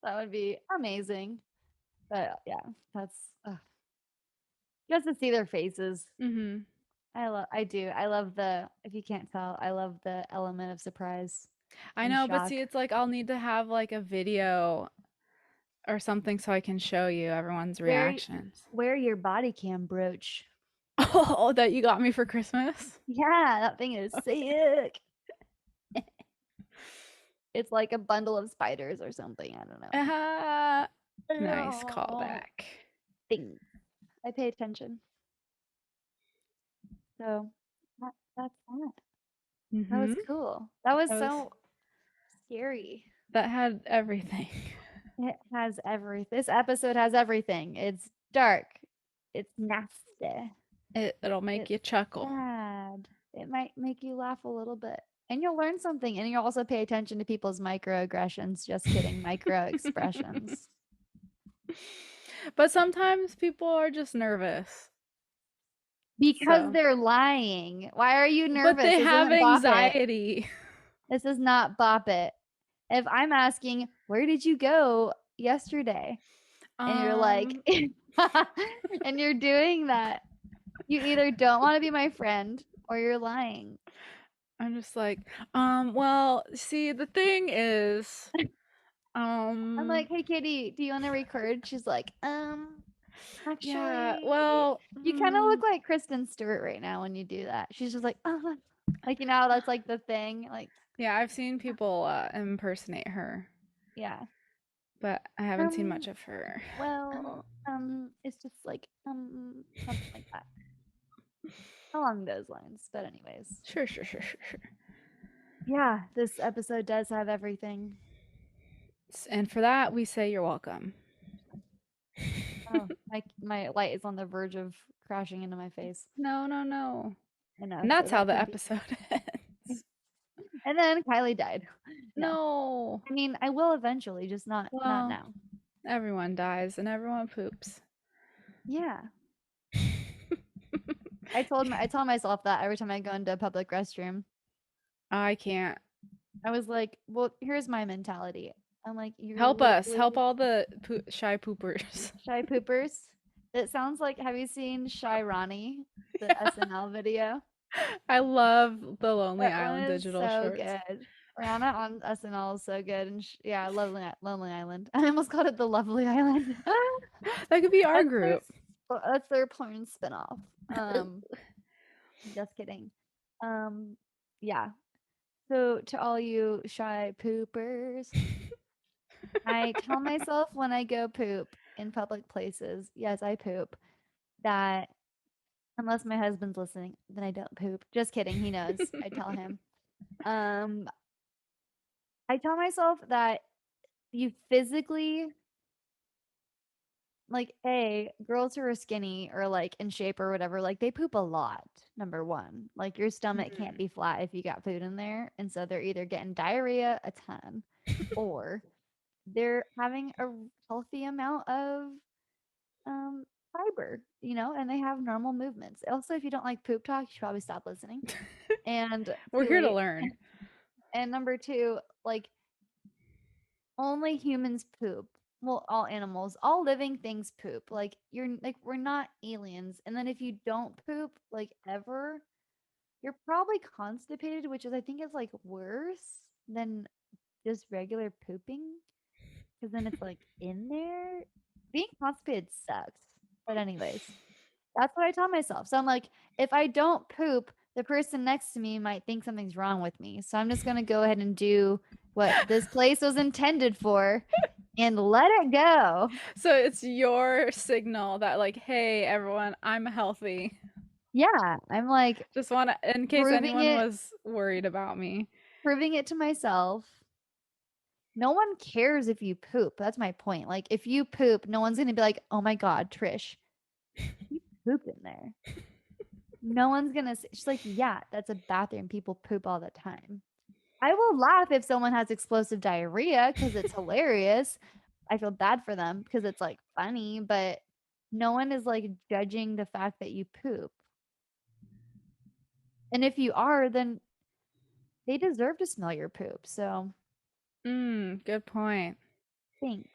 that would be amazing. But yeah, that's just to see their faces. Mm-hmm. I do. I love the, if you can't tell, I love the element of surprise I and know, but shock. see, it's like I'll need to have like a video or something so I can show you everyone's Wear reactions. wear your body cam brooch. Oh, that you got me for Christmas? Yeah, that thing is sick. It's like a bundle of spiders or something. I don't know. Ah, nice Oh, callback. things. I pay attention. So that's that. That was Mm-hmm. cool. That was That was so scary. that had everything. It has everything. This episode has everything. It's dark. It's nasty. It'll make It's you chuckle. sad. It might make you laugh a little bit. And you'll learn something. And you'll also pay attention to people's microaggressions. Just kidding. Micro expressions. But sometimes people are just nervous. Because So, they're lying. Why are you but nervous? they This have isn't Bop It. anxiety. This is not Bop It. If I'm asking, where did you go yesterday? And you're like, Um, and you're doing that. You either don't want to be my friend or you're lying. I'm just like, well, see, the thing is, I'm um, like, hey, Kitty, do you want to record? She's like, yeah, actually, well, you kind of look like Kristen Stewart right now when you do that. She's just like, like, that's like the thing. Like, yeah, I've seen people impersonate her, yeah. but I haven't seen Um, much of her. well, it's just like, something like that. along those lines. But anyways, Sure. yeah, this episode does have everything. And for that, we say you're welcome. Oh, my light is on the verge of crashing into my face. No, no, no. I know, And so that's how that the could be. episode ends. And then Kylie died. No, No. I mean I will eventually, just not Well, now. everyone dies and everyone poops. Yeah, I tell myself that every time I go into a public restroom. I can't. I was like, well, here's my mentality. I'm like, you're Help us. Help literally all the shy poopers. shy poopers. It sounds like, have you seen Shy Ronnie, the SNL video? I love the Lonely That one Island is digital so shorts. good. Rihanna on SNL is so good, and yeah, Lonely Island. I almost called it the Lovely Island. That could be our That's their group. that's their porn spinoff. Just kidding. Um, yeah. So to all you shy poopers, I tell myself when I go poop in public places, yes, I poop, that unless my husband's listening, then I don't poop. Just kidding, he knows. I tell him. Um, I tell myself that you physically like girls who are skinny or like in shape or whatever, like they poop a lot. Number one, like your stomach can't Mhm. be flat if you got food in there, and so they're either getting diarrhea a ton, or they're having a healthy amount of fiber, and they have normal movements. Also, if you don't like poop talk, you should probably stop listening. And We're too here to late. learn. And number two, like only humans poop. Well, all animals, all living things poop. Like we're not aliens. And then if you don't poop like ever, you're probably constipated, which is I think is like worse than just regular pooping because then it's like in there. Being constipated sucks. But anyways, that's what I tell myself. So I'm like, if I don't poop, the person next to me might think something's wrong with me. So I'm just going to go ahead and do what this place was intended for and let it go. So it's your signal that, like, hey, everyone, I'm healthy. Yeah, I'm like Just want to, in case proving anyone it was worried about me. proving it to myself. No one cares if you poop. That's my point. Like if you poop, no one's going to be like, "Oh my god, Trish, you pooped in there." No one's going to say, she's like, "Yeah, that's a bathroom. People poop all the time." I will laugh if someone has explosive diarrhea because it's hilarious. I feel bad for them because it's like funny, but no one is like judging the fact that you poop. And if you are, then they deserve to smell your poop. So Good point. thanks.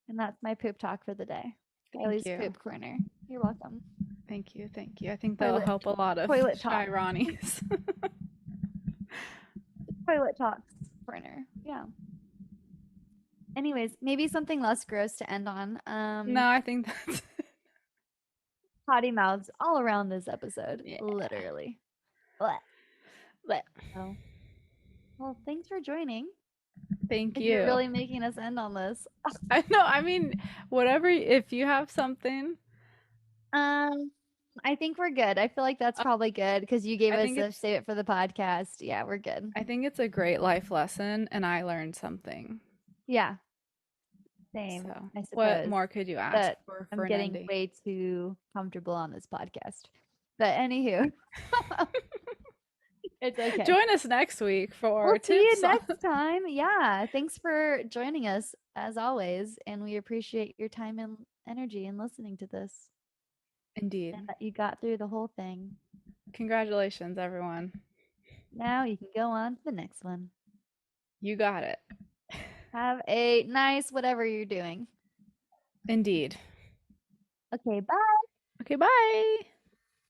And that's my poop talk for the day. Thank Kylie's you. poop corner. You're welcome. Thank you. Thank you. I think that'll Toilet help a lot of toilet shy talk. Ronnies. Toilet talks corner. Yeah. Anyways, maybe something less gross to end on. No, I think that's Potty mouths all around this episode. yeah. Literally. Blech. But Oh. Well, thanks for joining. thank If you're you. really making us end on this. I know. I mean, whatever. If you have something, Um, I think we're good. I feel like that's uh, probably good because you gave I us think a it's. save it for the podcast. Yeah, we're good. I think it's a great life lesson, and I learned something. Yeah, same, So, I what suppose. more could you ask But for I'm an getting ending? way too comfortable on this podcast. But anywho, it's okay. Join us next week We'll for see you tips on. next time. Yeah, thanks for joining us as always, and we appreciate your time and energy in listening to this Indeed. and that you got through the whole thing. Congratulations, everyone. Now you can go on to the next one. You got it. Have a nice whatever you're doing. Indeed. Okay, bye. Okay, bye.